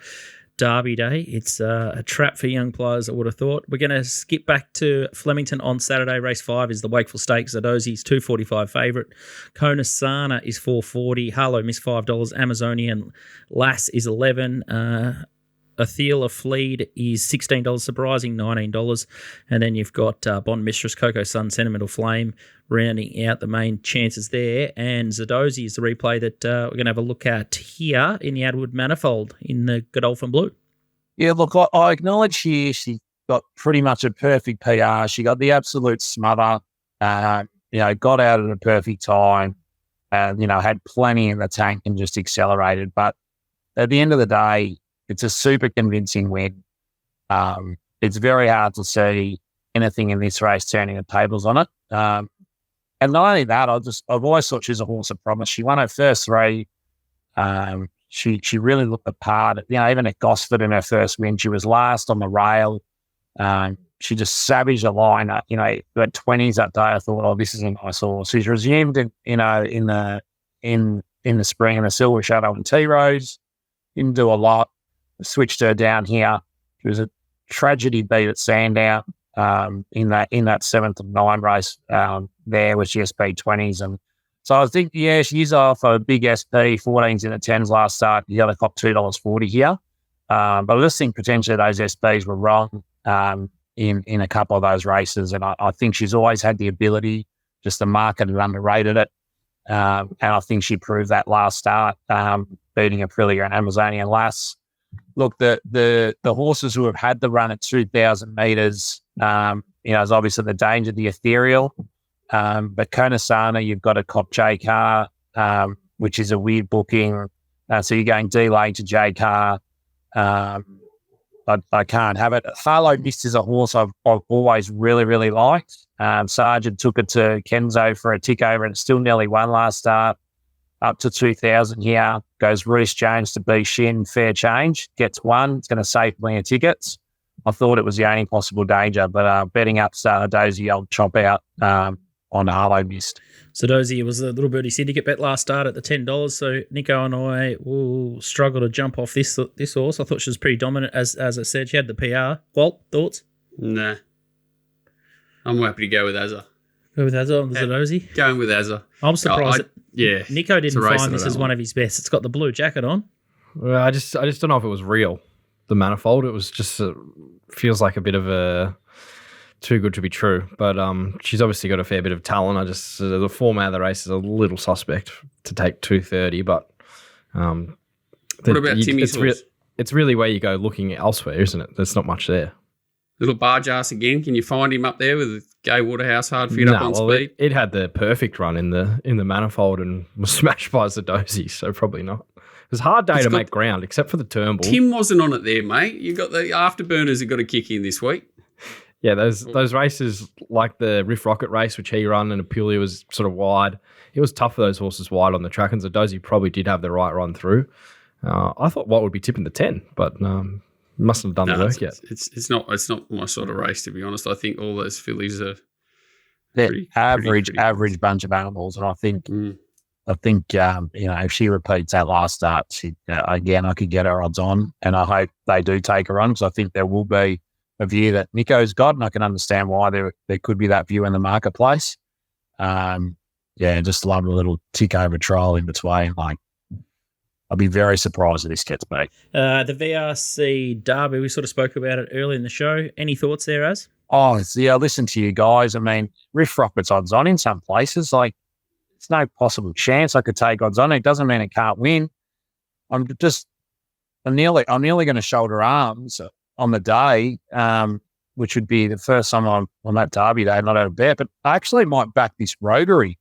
Derby Day. It's a trap for young players, I would have thought. We're going to skip back to Flemington on Saturday. Race 5 is the Wakeful Stakes. Zadosi's $2.45 favourite. Kona Sana is $4.40. Harlow Miss $5. Amazonian Lass is $11. Athela Fleed is $16, surprising $19. And then you've got Bond Mistress, Coco Sun, Sentimental Flame, rounding out the main chances there. And Zadozi is the replay that we're going to have a look at here in the Adwood Manifold in the Godolphin Blue. Yeah, look, I acknowledge here she got pretty much a perfect PR. She got the absolute smother, got out at a perfect time and, had plenty in the tank and just accelerated. But at the end of the day, it's a super convincing win. It's very hard to see anything in this race turning the tables on it. And not only that, I've always thought she's a horse of promise. She won her first three. She really looked the part. Even at Gosford in her first win, she was last on the rail. She just savaged a line. At 20s that day, I thought, this is a nice horse. She's resumed in the spring in the Silver Shadow and T Rose. Didn't do a lot. Switched her down here. She was a tragedy beat at Sandown in that 7th of 9 race there with GSP 20s. And so I think, she's off a big SP, 14s in the 10s last start. You got to cop $2.40 here. But I just think potentially those SPs were wrong in a couple of those races. And I think she's always had the ability, just the market had underrated it. And I think she proved that last start, beating Aprilia and Amazonian Lass. Look, the horses who have had the run at 2,000 metres, is obviously the danger, the ethereal. But Konasana, you've got a cop J Car, which is a weird booking. So you're going D-Lane to J Car. I can't have it. Harlow Mist is a horse I've always really, really liked. Sargent took it to Kenzo for a tick over and still nearly won last start. Up to 2,000 here. Goes Reece Jones to B Shin, fair change. Gets one. It's going to save plenty of tickets. I thought it was the only possible danger, but betting up Dozy, I'll chop out on Harlow Mist. So Dozy was a Little Birdie syndicate bet last start at the $10. So Nico and I will struggle to jump off this horse. I thought she was pretty dominant, as I said. She had the PR. Walt, thoughts? Nah. I'm happy to go with Azza. Go with Azza on the Zadozi? Going with Azza. I'm surprised that Nico didn't find this as one of his best. It's got the blue jacket on. Well, I just don't know if it was real, the manifold. It was just feels like a bit of a too good to be true. But she's obviously got a fair bit of talent. The format of the race is a little suspect to take 230. But what about Timmy's horse? It's really where you go looking elsewhere, isn't it? There's not much there. Little barge ass again. Can you find him up there with Gay Waterhouse hard fit up on speed? It had the perfect run in the manifold and was smashed by Zadozi, so probably not. It was a hard day to make ground, except for the Turnbull. Tim wasn't on it there, mate. You got the afterburners have got a kick in this week. Yeah, those races like the Riff Rocket race, which he ran, and Apulia was sort of wide. It was tough for those horses wide on the track, and Zadozi probably did have the right run through. I thought Watt would be tipping the 10, but mustn't have done the work yet. It's not my sort of race, to be honest. I think all those fillies are average bunch of animals, and I think if she repeats that last start, again I could get her odds on, and I hope they do take her on, because I think there will be a view that Nico's got, and I can understand why there could be that view in the marketplace. Just love a little tick over trial in between. I'll be very surprised if this gets beat. The VRC Derby, we sort of spoke about it early in the show. Any thoughts there, Az? Listen to you guys. I mean, Riff Rocket's odds on in some places. It's no possible chance I could take odds on it. It doesn't mean it can't win. I'm nearly going to shoulder arms on the day, which would be the first time on that Derby day, not out of bet. But I actually might back this Rotary.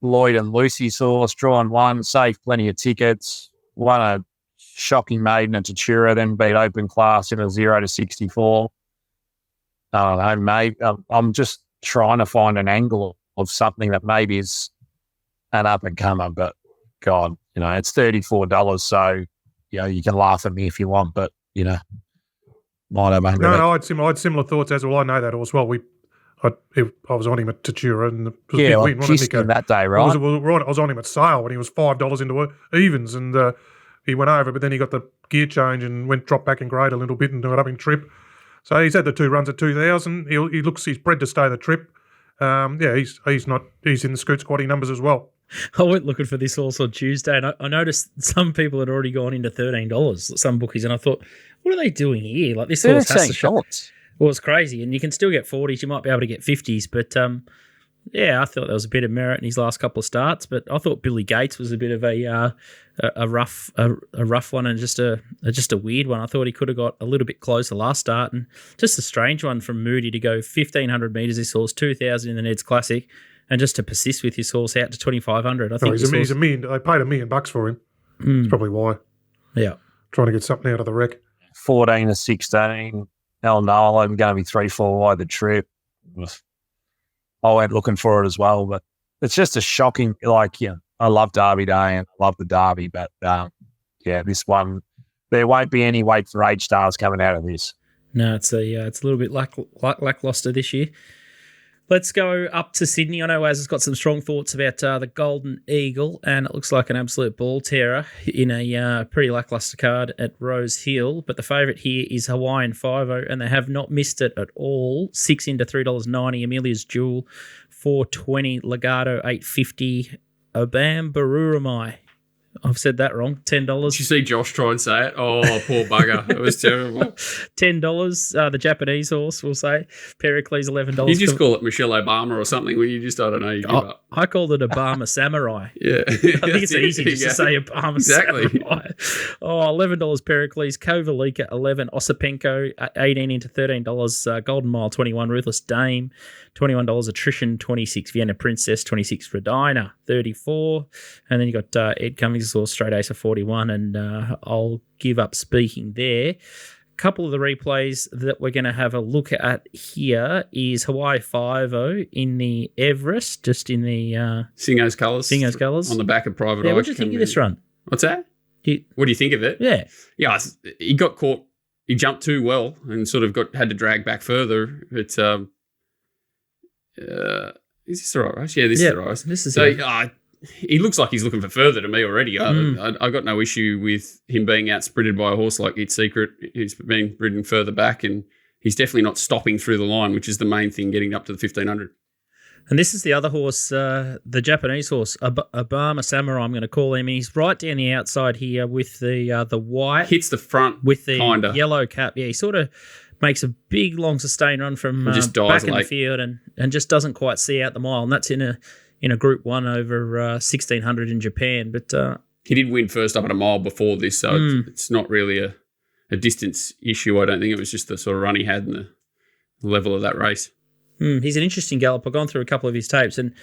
Lloyd and Lucy's horse, drawn one, saved plenty of tickets, won a shocking maiden at Tatura, then beat Open Class in a 0 to 64. I don't know, maybe I'm just trying to find an angle of something that maybe is an up and comer, but God, it's $34, so you can laugh at me if you want, but might have under. No, I had similar thoughts as well. I know that horse well. I was on him at Tatura, and it was a big win, wasn't it, that day, right? I was on him at Sale when he was $5 into evens, and he went over, but then he got the gear change and dropped back in grade a little bit and got up in trip. So he's had the 2 runs at 2,000. He's bred to stay the trip. He's in the Scoot Squatty numbers as well. I went looking for this horse on Tuesday, and I noticed some people had already gone into $13, some bookies, and I thought, what are they doing here? Like, this horse has to show. Well, it's crazy, and you can still get 40s. You might be able to get 50s, but yeah, I thought there was a bit of merit in his last couple of starts. But I thought Billy Gates was a bit of a rough one, and just a weird one. I thought he could have got a little bit closer last start, and just a strange one from Moonee to go 1,500 metres. This horse, 2,000 in the Neds Classic. And just to persist with his horse out to 2,500. I think he's a million. They paid $1 million for him. That's probably why. Yeah. Trying to get something out of the wreck. 14 to 16. Hell no, I'm going to be 3-4 wide the trip. I went looking for it as well, but it's just a shocking, I love Derby Day and I love the Derby, but this one, there won't be any weight for age stars coming out of this. No, it's a little bit lackluster this year. Let's go up to Sydney. I know Az has got some strong thoughts about the Golden Eagle, and it looks like an absolute ball terror in a pretty lackluster card at Rosehill. But the favourite here is Hawaiian 5-0, and they have not missed it at all. 6 into $3.90. Amelia's Jewel, $4.20. Legato, $8.50. Obam Baruramai. I've said that wrong. $10. Did you see Josh try and say it? Oh, poor bugger. It was terrible. $10. The Japanese horse, we'll say. Pericles, $11. You just call it Michelle Obama or something where you just, I don't know, you give up. I called it Obama Samurai. Yeah. I think it's easy just to say Obama Samurai. $11 Pericles. Kovalika, $11. Osipenko, $18 into $13. Golden Mile, $21. Ruthless Dame, $21. Attrition, $26. Vienna Princess, $26. Redina, $34. And then you got Ed Cummings, straight ace of 41, and I'll give up speaking there. A couple of the replays that we're going to have a look at here is Hawaii 5-0 in the Everest, just in the Singo's colours. On the back of Private Eye. Yeah, what do you think of this run? What's that? What do you think of it? Yeah. Yeah, he got caught. He jumped too well and sort of had to drag back further. But is this the right race? Yeah, this is the right race. This is he looks like he's looking for further to me already. I got no issue with him being out sprinted by a horse like It's Secret. He's been ridden further back, and he's definitely not stopping through the line, which is the main thing, getting up to the 1,500. And this is the other horse, the Japanese horse, Obama Samurai, I'm going to call him. He's right down the outside here with the white. Hits the front with the yellow cap. Yeah, he sort of makes a big, long, sustained run from back in the field and just doesn't quite see out the mile. And that's in a Group 1 over 1,600 in Japan. But he did win first up at a mile before this, so it's not really a distance issue, I don't think. It was just the sort of run he had and the level of that race. He's an interesting gallop. I've gone through a couple of his tapes, and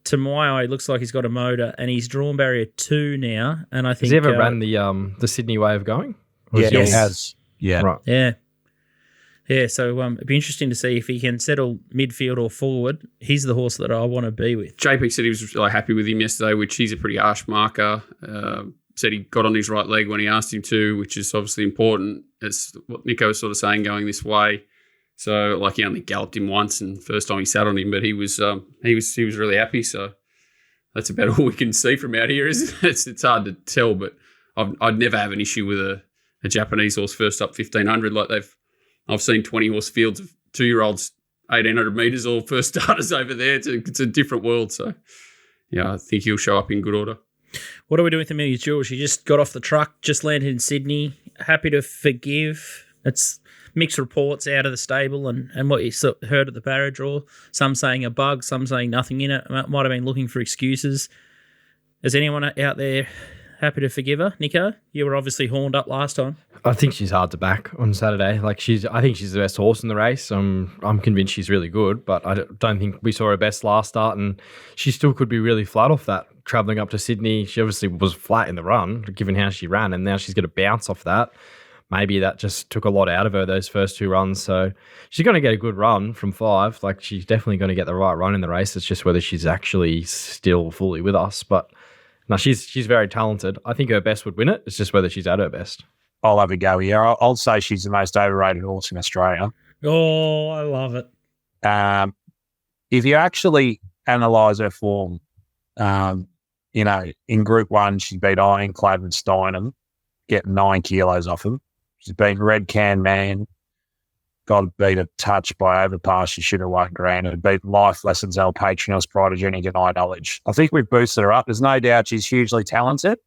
to my eye, it looks like he's got a motor, and he's drawn barrier 2 now. And I think has he ever ran the Sydney way of going? Yeah, he has. Yeah, right. Yeah. So it'd be interesting to see if he can settle midfield or forward. He's the horse that I want to be with. JP said he was really happy with him yesterday, which he's a pretty harsh marker. Said he got on his right leg when he asked him to, which is obviously important. It's what Nico was sort of saying going this way. So, he only galloped him once, and first time he sat on him, but he was really happy. So that's about all we can see from out here. It's hard to tell, but I'd never have an issue with a Japanese horse first up 1,500. I've seen 20 horse fields of 2-year-olds 1,800 metres, all first starters over there. It's a different world. So yeah, I think he'll show up in good order. What are we doing with Amelia Jewel? She just got off the truck, just landed in Sydney. Happy to forgive. It's mixed reports out of the stable and what you heard at the barrier draw. Some saying a bug, some saying nothing in it. Might have been looking for excuses. Is anyone out there happy to forgive her? Nico, you were obviously horned up last time. I think she's hard to back on Saturday. I think she's the best horse in the race. I'm convinced she's really good, but I don't think we saw her best last start, and she still could be really flat off that. Travelling up to Sydney, she obviously was flat in the run, given how she ran, and now she's going to bounce off that. Maybe that just took a lot out of her, those first 2 runs. So she's going to get a good run from 5. She's definitely going to get the right run in the race. It's just whether she's actually still fully with us. But no, she's very talented. I think her best would win it. It's just whether she's at her best. I'll have a go here. I'll say she's the most overrated horse in Australia. Oh, I love it. If you actually analyse her form, in Group 1, she beat Ironclad and Steinem, getting 9 kilos off him. She's been Red Can Man, got beat a touch by overpass. She should have won granted. Beat life lessons, El Patronus, prodigy, deny knowledge. I think we've boosted her up. There's no doubt she's hugely talented,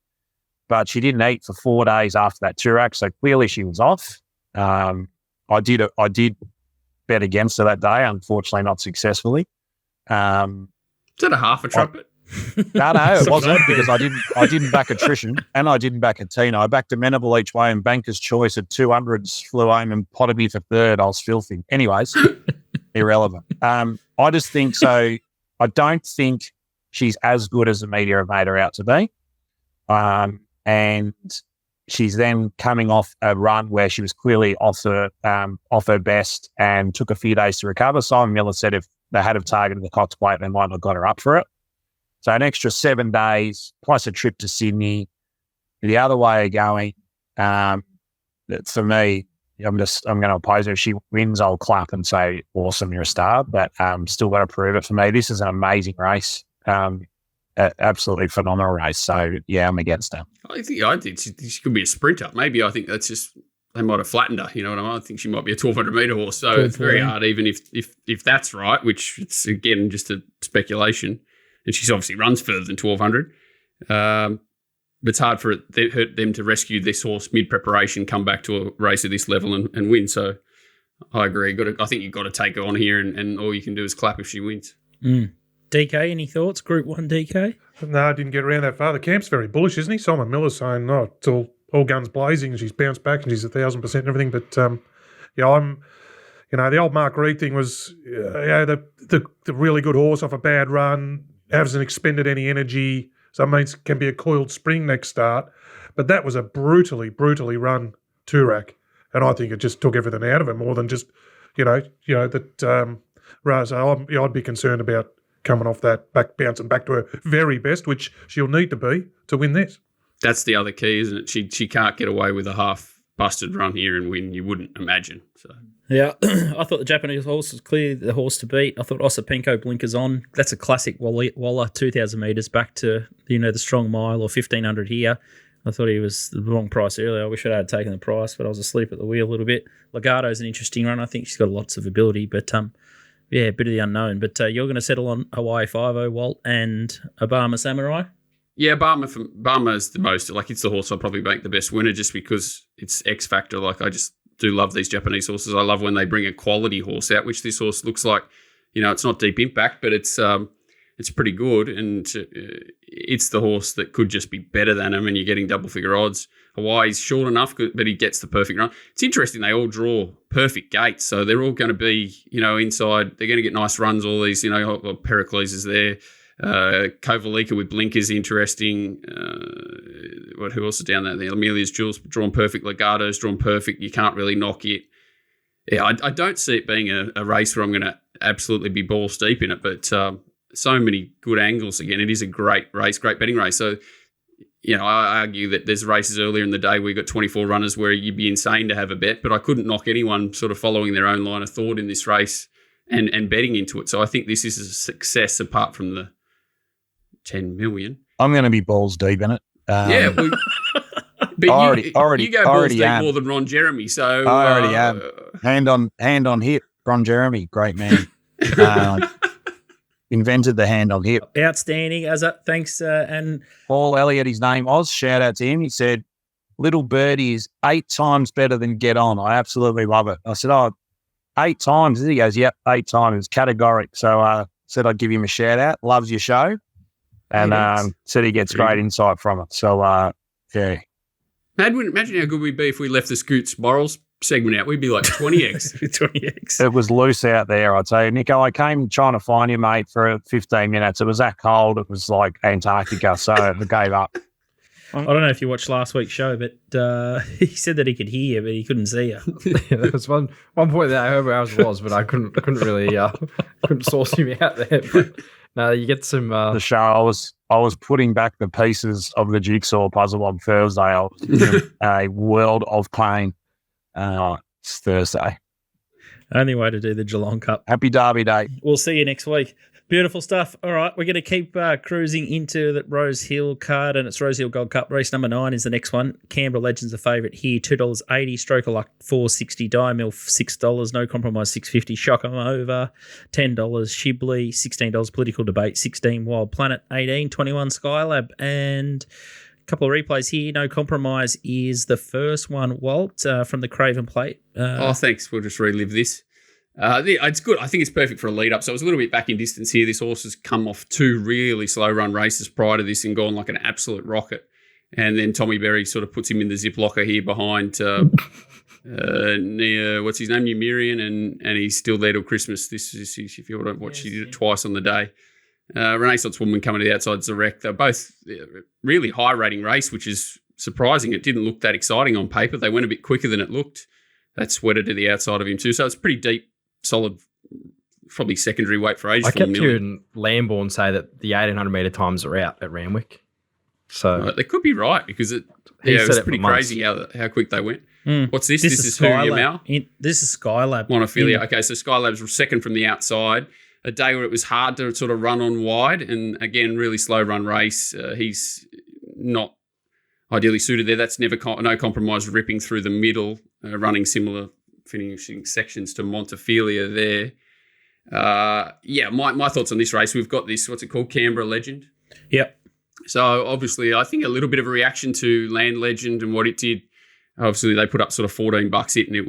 but she didn't eat for 4 days after that Toorak, so clearly she was off. I did bet against her that day, unfortunately not successfully. Is that a half a trumpet? No, it wasn't, because I didn't back attrition and I didn't back a Tina. I backed Amenable each way, and Banker's Choice at 200s flew home and potted me for third. I was filthy. Anyways, irrelevant. I just think so. I don't think she's as good as the media have made her out to be. And she's then coming off a run where she was clearly off her best and took a few days to recover. Simon Miller said if they had have targeted the Cox Plate, they might not have got her up for it. So an extra 7 days plus a trip to Sydney. The other way of going, for me, I'm going to oppose her. If she wins, I'll clap and say, awesome, you're a star. But still got to prove it for me. This is an amazing race. Absolutely phenomenal race. So, yeah, I'm against her. I think she could be a sprinter. Maybe I think that's just they might have flattened her. You know what I mean? I think she might be a 1,200-metre horse. So it's very hard, even if that's right, which it's, again, just a speculation. And she's obviously runs further than 1,200. But it's hard for them to rescue this horse mid-preparation, come back to a race of this level and win. So I agree. I think you've got to take her on here, and all you can do is clap if she wins. DK, any thoughts? Group 1 DK? No, I didn't get around that far. The camp's very bullish, isn't he? Simon Miller's saying, no, it's all guns blazing, and she's bounced back and she's 1,000% and everything. But, the old Mark Reed thing was, the really good horse off a bad run, hasn't expended any energy, so it means it can be a coiled spring next start. But that was a brutally run Toorak, and I think it just took everything out of it more than just, that. So I'd be concerned about coming off that, bouncing back to her very best, which she'll need to be to win this. That's the other key, isn't it? She can't get away with a half-busted run here and win, you wouldn't imagine. So. Yeah, I thought the Japanese horse was clearly the horse to beat. I thought Osipenko blinkers on. That's a classic Waller, 2,000 metres back to, the strong mile, or 1,500 here. I thought he was the wrong price earlier. I wish I had taken the price, but I was asleep at the wheel a little bit. Legardo's an interesting run. I think she's got lots of ability, but a bit of the unknown. But you're going to settle on Hawaii 5-0, Walt, and Obama Samurai? Yeah, Barma is the most, it's the horse I'll probably make the best winner just because it's X factor. I just do love these Japanese horses. I love when they bring a quality horse out, which this horse looks like. It's not deep impact, but it's pretty good, and it's the horse that could just be better than him, and you're getting double-figure odds. Hawaii's short enough, but he gets the perfect run. It's interesting, they all draw perfect gates, so they're all going to be, inside. They're going to get nice runs, all these, Pericles is there. Kovalika with blinkers, interesting. Who else is down there? Amelia's Jewels drawn perfect. Legardo's drawn perfect. You can't really knock it. Yeah, I don't see it being a race where I'm going to absolutely be balls deep in it, but so many good angles. Again, it is a great race, great betting race. So, I argue that there's races earlier in the day where you got 24 runners where you'd be insane to have a bet, but I couldn't knock anyone sort of following their own line of thought in this race and betting into it. So I think this is a success apart from the 10 million. I'm going to be balls deep in it. But you go balls deep more than Ron Jeremy. So I already am. Hand on hip. Ron Jeremy, great man. Invented the hand on hip. Outstanding. Thanks. And Paul Elliott, his name was. Shout out to him. He said, Little Birdie is 8 times better than Get On. I absolutely love it. I said, 8 times. He goes, yep, 8 times. Categoric. So said I'd give him a shout out. Loves your show. And said he gets great insight from it. So, yeah. Imagine how good we'd be if we left the Scoots Morals segment out. We'd be like 20x. 20x. It was loose out there, I'd say. Nico, I came trying to find you, mate, for 15 minutes. It was that cold. It was like Antarctica, so I gave up. I don't know if you watched last week's show, but he said that he could hear you, but he couldn't see you. Yeah, there was one point that I heard where I was, but I couldn't really couldn't source him out there. But no, you get some the show. I was putting back the pieces of the jigsaw puzzle on Thursday. I was in a world of pain. It's Thursday. Only way to do the Geelong Cup. Happy Derby Day. We'll see you next week. Beautiful stuff. All right, we're going to keep cruising into the Rosehill card, and it's Rosehill Gold Cup. Race number 9 is the next one. Canberra Legends, the favourite here, $2.80. Stroke of Luck, $4.60. Diamil, $6. No Compromise, $6.50. Shock 'em Over, $10. Shibley, $16. Political Debate, $16. Wild Planet, $18. 21 Skylab, and a couple of replays here. No Compromise is the first one, Walt, from the Craven Plate. Thanks. We'll just relive this. It's good. I think it's perfect for a lead up. So it was a little bit back in distance here. This horse has come off 2 really slow run races prior to this and gone like an absolute rocket. And then Tommy Berry sort of puts him in the zip locker here behind what's his name, Numerian, and he's still there till Christmas. This is, if you want to watch, he did it twice on the day. Renaissance Woman coming to the outside Zarek. They're both really high rating race, which is surprising. It didn't look that exciting on paper. They went a bit quicker than it looked. That's sweated to the outside of him too. So it's pretty deep, solid, probably secondary weight for age. I kept hearing Lambourne say that the 1,800 metre times are out at Randwick. So they could be right because it was pretty crazy how quick they went. What's this? This is Skylab. This is Skylab. Monophilia. Okay, so Skylab's second from the outside. A day where it was hard to sort of run on wide, and again, really slow run race. He's not ideally suited there. That's never no Compromise ripping through the middle, running similar finishing sections to Montefilia there. My thoughts on this race. We've got this, what's it called, Canberra Legend. Yep. So obviously, I think a little bit of a reaction to Land Legend and what it did. Obviously, they put up sort of $14 it, and it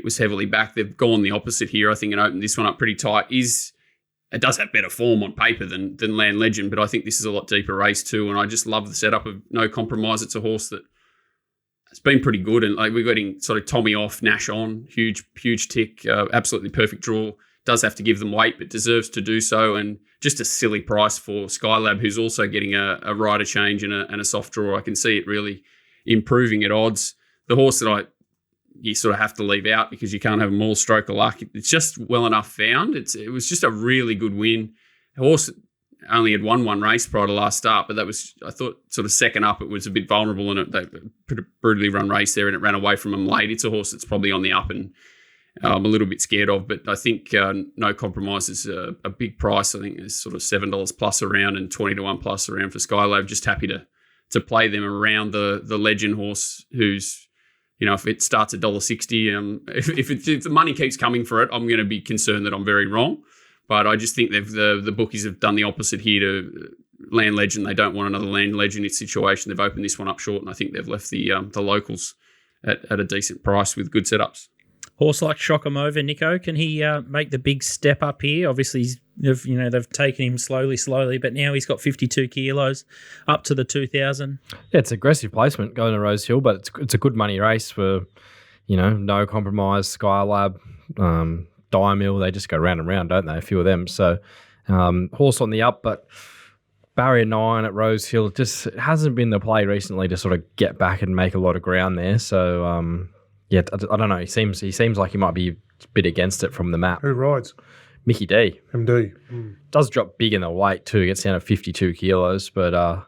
was heavily backed. They've gone the opposite here, I think, and opened this one up pretty tight. It does have better form on paper than Land Legend, but I think this is a lot deeper race too, and I just love the setup of No Compromise. It's a horse that it's been pretty good, and like we're getting sort of Tommy off, Nash on, huge tick, absolutely perfect draw. Does have to give them weight, but deserves to do so, and just a silly price for Skylab, who's also getting a rider change and a soft draw. I can see it really improving at odds. The horse that you sort of have to leave out because you can't have them all Stroke of Luck. It's just well enough found. It was just a really good win. The horse only had won one race prior to last start, but that was, I thought, sort of second up, it was a bit vulnerable, and they put a brutally run race there, and it ran away from them late. It's a horse that's probably on the up, and I'm a little bit scared of, but I think No Compromise is a big price. I think there's sort of $7 plus around and 20 to 1 plus around for Skylab. Just happy to play them around the Legend horse, who's, if it starts at $1.60, if the money keeps coming for it, I'm going to be concerned that I'm very wrong. But I just think the bookies have done the opposite here to Land Legend. They don't want another Land Legend situation. They've opened this one up short, and I think they've left the locals at a decent price with good setups. Horse like Shock 'em Over, Nico, can he make the big step up here? Obviously, they've taken him slowly, but now he's got 52 kilos up to the 2,000. Yeah, it's aggressive placement going to Rosehill, but it's a good money race for, No Compromise, Skylab, Diamil. They just go round and round, don't they? A few of them. So horse on the up, but barrier 9 at Rosehill just hasn't been the play recently to sort of get back and make a lot of ground there. So I don't know. He seems like he might be a bit against it from the map. Who rides? Mickey D. MD. Does drop big in the weight too. Gets down to 52 kilos, but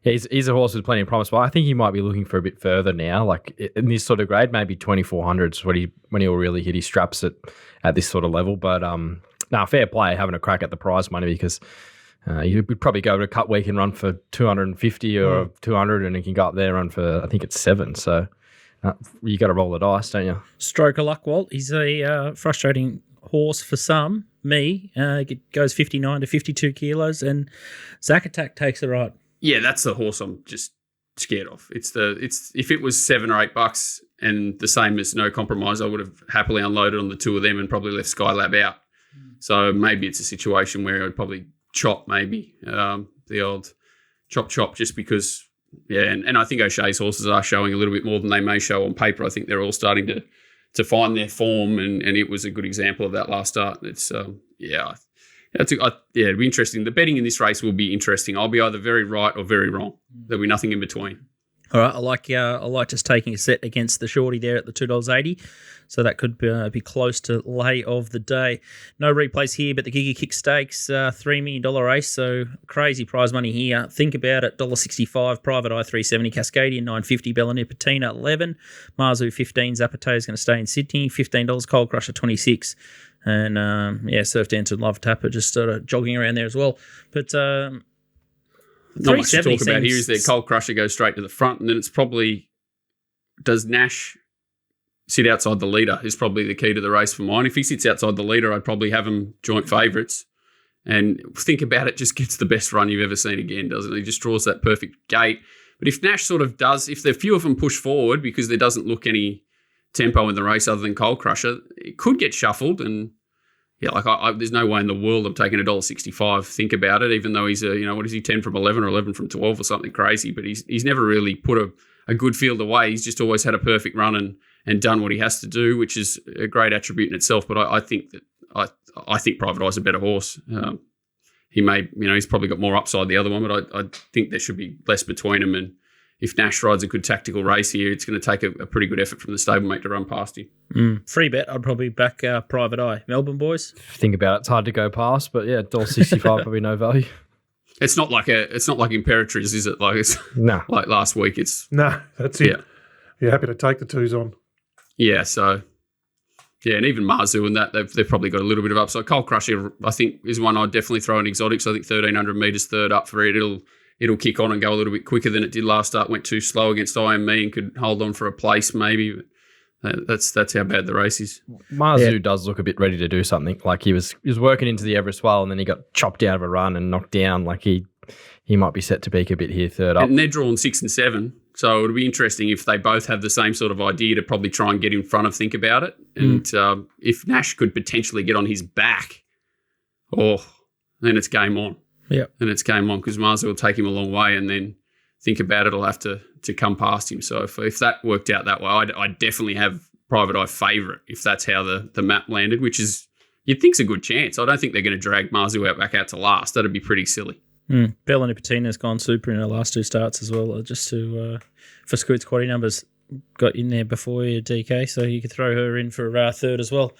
he's a horse with plenty of promise. But I think he might be looking for a bit further now, like in this sort of grade, maybe 2,400s when he'll really hit his straps at this sort of level. But fair play having a crack at the prize money, because you would probably go to a cut week and run for 250 or 200, and he can go up there and run for, I think it's 7. So. You got to roll the dice, don't you? Stroke of Luck, Walt. He's a frustrating horse for some. Me, it goes 59 to 52 kilos, and Zack Attack takes it right. Yeah, that's the horse I'm just scared of. It's if it was $7 or $8 and the same as No Compromise, I would have happily unloaded on the two of them and probably left Skylab out. So maybe it's a situation where I'd probably chop the old chop just because. Yeah, and I think O'Shea's horses are showing a little bit more than they may show on paper. I think they're all starting to find their form, and it was a good example of that last start. It's it'd be interesting. The betting in this race will be interesting. I'll be either very right or very wrong. There'll be nothing in between. All right, I like just taking a set against the shorty there at the $2.80. So that could be close to lay of the day. No replays here, but the Giga Kick Stakes, $3 million race. So crazy prize money here. Think about it. $1.65, Private Eye $3.70, Cascadian $9.50, Bellinier Patina $11, Marzu $15, Zapate is going to stay in Sydney $15, Cold Crusher $26, And, Surf Dance and Love Tapper just sort of jogging around there as well. But not much to 370 talk about here seems- is their Coal Crusher goes straight to the front, and then it's probably, does Nash sit outside the leader is probably the key to the race for mine. If he sits outside the leader, I'd probably have him joint favourites. And think about it, just gets the best run you've ever seen again, doesn't it? He just draws that perfect gate. But if Nash sort of does, if the few of them push forward because there doesn't look any tempo in the race other than Coal Crusher, it could get shuffled. And there's no way in the world I'm taking $1.65. Think about it, even though he's what is he, 10 from 11 or 11 from 12 or something crazy. But he's never really put a good field away. He's just always had a perfect run and done what he has to do, which is a great attribute in itself. But I think that I think Private Eye's a better horse. He may, he's probably got more upside the other one, but I think there should be less between them. And if Nash rides a good tactical race here, it's going to take a pretty good effort from the stablemate to run past him. Free bet, I'd probably back Private Eye. Melbourne boys? Think about it, it's hard to go past, but yeah, $1.65 probably no value. It's not like Imperatriz, is it? Like it's No. like last week. It's No, that's it. Yeah. You're happy to take the twos on. yeah. So yeah, and even Marzu and that they've probably got a little bit of upside. Coal Crusher, I think, is one I'd definitely throw in exotics. I think 1,300 metres third up for it. It'll kick on and go a little bit quicker than it did last start. Went too slow against IME and could hold on for a place maybe. But that's how bad the race is. Marzu does look a bit ready to do something. Like he was working into the Everest well, and then he got chopped out of a run and knocked down. Like he might be set to peak a bit here third up. And they're drawn 6 and 7. So it'll be interesting if they both have the same sort of idea to probably try and get in front of Think About It. And if Nash could potentially get on his back, then it's game on. Yeah. Then it's game on because Marzu will take him a long way, and then Think About It will have to come past him. So if that worked out that way, I'd definitely have Private Eye favourite if that's how the map landed, which is you'd think's a good chance. I don't think they're going to drag Marzu back out to last. That'd be pretty silly. Bella Nipatina's gone super in her last two starts as well, just to for Scoot's quaddy numbers. Got in there before you, DK, so you could throw her in for third as well.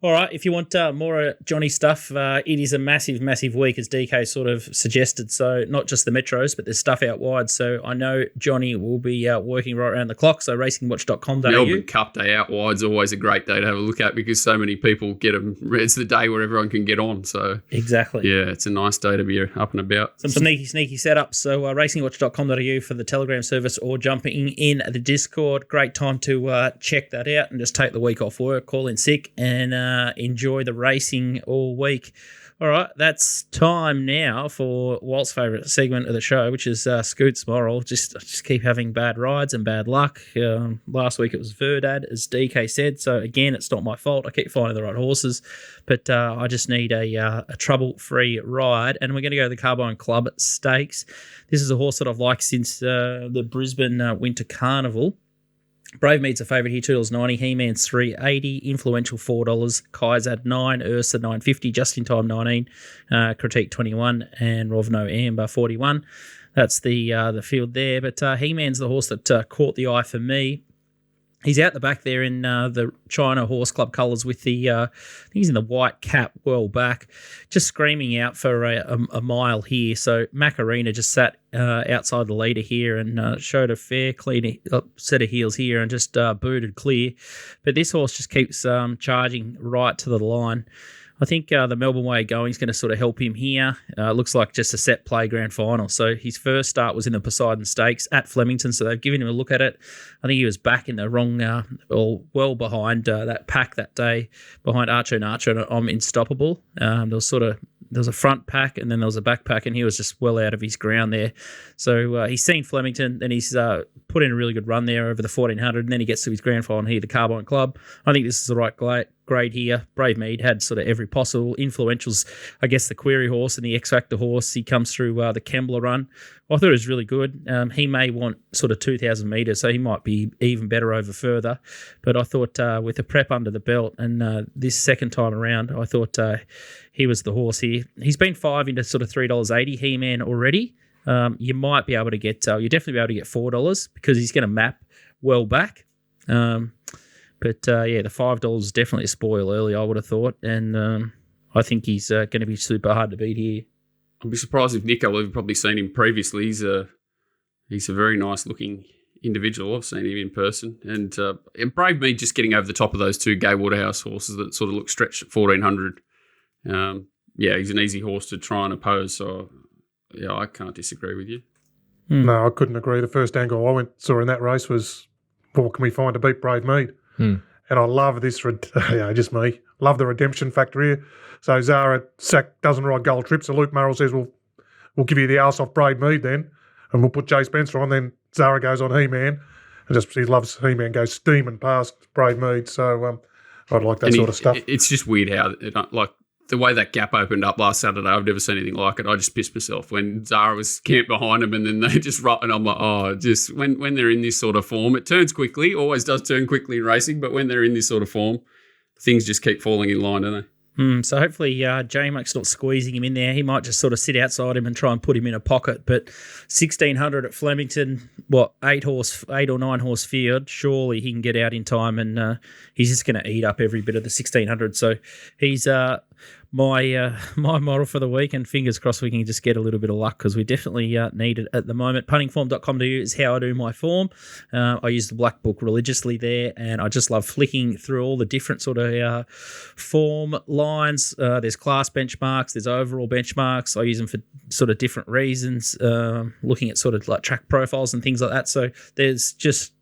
All right, if you want more Johnny stuff, it is a massive, massive week, as DK sort of suggested. So not just the Metros, but there's stuff out wide. So I know Johnny will be working right around the clock. So racingwatch.com.au. Melbourne Cup Day out wide's always a great day to have a look at because so many people get them. It's the day where everyone can get on. So exactly. Yeah, it's a nice day to be up and about. Some sneaky setups. So racingwatch.com.au for the Telegram service or jumping in the Discord. Great time to check that out and just take the week off work, call in sick, and enjoy the racing all week. All right, that's time now for Walt's favourite segment of the show, which is Scoot's Moral. Just keep having bad rides and bad luck. Last week it was Verdad, as DK said. So again, it's not my fault. I keep finding the right horses, but I just need a trouble-free ride. And we're going to go to the Carbine Club Stakes. This is a horse that I've liked since the Brisbane Winter Carnival. Brave Mead's a favourite here, $2.90. He-Man's $3.80. Influential $4. Kai's at $9. Ursa $9.50. Just in Time $19. Critique $21. And Rovno Amber $41. That's the field there. But He-Man's the horse that caught the eye for me. He's out the back there in the China Horse Club colours with the, I think he's in the white cap well back, just screaming out for a mile here. So Macarena just sat outside the leader here and showed a fair clean set of heels here and just booted clear. But this horse just keeps charging right to the line. I think the Melbourne way of going is going to sort of help him here. Looks like just a set play grand final. So his first start was in the Poseidon Stakes at Flemington, so they've given him a look at it. I think he was back in the wrong, or well behind that pack that day, behind Archer and I'm Unstoppable. There was a front pack and then there was a back pack, and he was just well out of his ground there. So he's seen Flemington, then he's put in a really good run there over the 1400, and then he gets to his grand final here, the Carbine Club. I think this is the right grade here. Brave Mead had sort of every possible. Influential's, I guess, the Query horse and the X Factor horse. He comes through the Kembla run. I thought it was really good. He may want sort of 2,000 metres, so he might be even better over further. But I thought with the prep under the belt and this second time around, I thought he was the horse here. He's been 5 into sort of $3.80 He-Man already. You might be able to get, you'll definitely be able to get $4 because he's going to map well back. But the $5 is definitely a spoil early, I would have thought. And I think he's going to be super hard to beat here. I'd be surprised if Nico, we've probably seen him previously. He's a very nice looking individual. I've seen him in person. And it braved me just getting over the top of those two Gay Waterhouse horses that sort of look stretched at 1,400. He's an easy horse to try and oppose. So, yeah, I can't disagree with you. No, I couldn't agree. The first angle I saw in that race was, what can we find to beat Brave Mead? And I love this, just me, love the redemption factor here. So Zara Sack doesn't ride Gold Trip, so Luke Murrell says, we'll give you the arse off Brave Mead then, and we'll put Jay Spencer on. Then Zara goes on He-Man, and he loves He-Man, goes steaming past Brave Mead. So I'd like that sort of stuff. It's just weird how, the way that gap opened up last Saturday, I've never seen anything like it. I just pissed myself when Zara was camped behind him and then they just run. And I'm like, just when they're in this sort of form, it turns quickly, always does turn quickly in racing, but when they're in this sort of form, things just keep falling in line, don't they? So hopefully J-Mac's not squeezing him in there. He might just sort of sit outside him and try and put him in a pocket. But 1,600 at Flemington, 8 or 9 horse field, surely he can get out in time and he's just going to eat up every bit of the 1,600. So he's my model for the week, and fingers crossed we can just get a little bit of luck because we definitely need it at the moment. Puntingform.com.au is how I do my form. I use the black book religiously there, and I just love flicking through all the different sort of form lines. There's class benchmarks, there's overall benchmarks. I use them for sort of different reasons, looking at sort of like track profiles and things like that. So it's just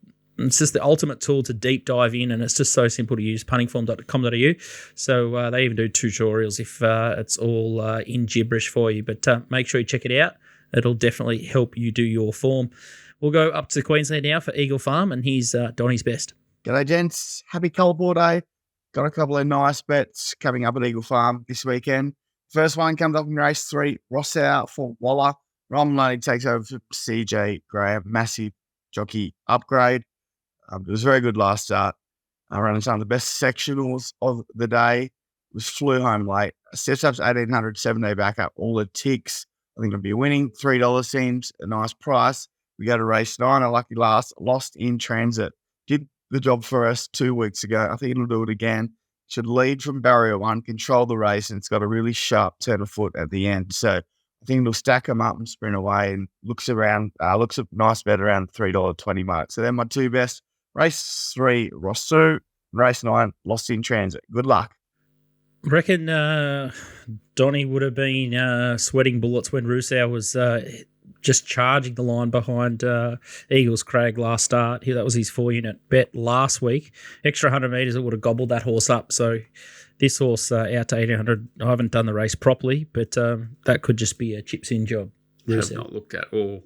the ultimate tool to deep dive in, and it's just so simple to use, puntingform.com.au. So they even do tutorials if it's all in gibberish for you. But make sure you check it out. It'll definitely help you do your form. We'll go up to Queensland now for Eagle Farm, and here's Donnie's best. G'day, gents. Happy Colourboard Day. Got a couple of nice bets coming up at Eagle Farm this weekend. First one comes up in race 3, Rosehill for Waller. Ron Maloney takes over for CJ Graham. Massive jockey upgrade. It was very good last start. Running some of the best sectionals of the day. Flew home late. Sets up to 1,800, 7-day backup. All the ticks. I think it'll be winning. $3 seems a nice price. We go to race 9. A lucky last. Lost in Transit. Did the job for us 2 weeks ago. I think it'll do it again. Should lead from barrier 1, control the race, and it's got a really sharp turn of foot at the end. So I think it'll stack them up and sprint away, and looks a nice bet around $3.20 mark. So they're my 2 best. Race 3, Rousseau. Race 9, Lost in Transit. Good luck. Reckon Donnie would have been sweating bullets when Rousseau was just charging the line behind Eagles Crag last start. That was his 4-unit bet last week. Extra 100 metres, it would have gobbled that horse up. So this horse out to 1,800. I haven't done the race properly, but that could just be a chips in job. I have not looked at all.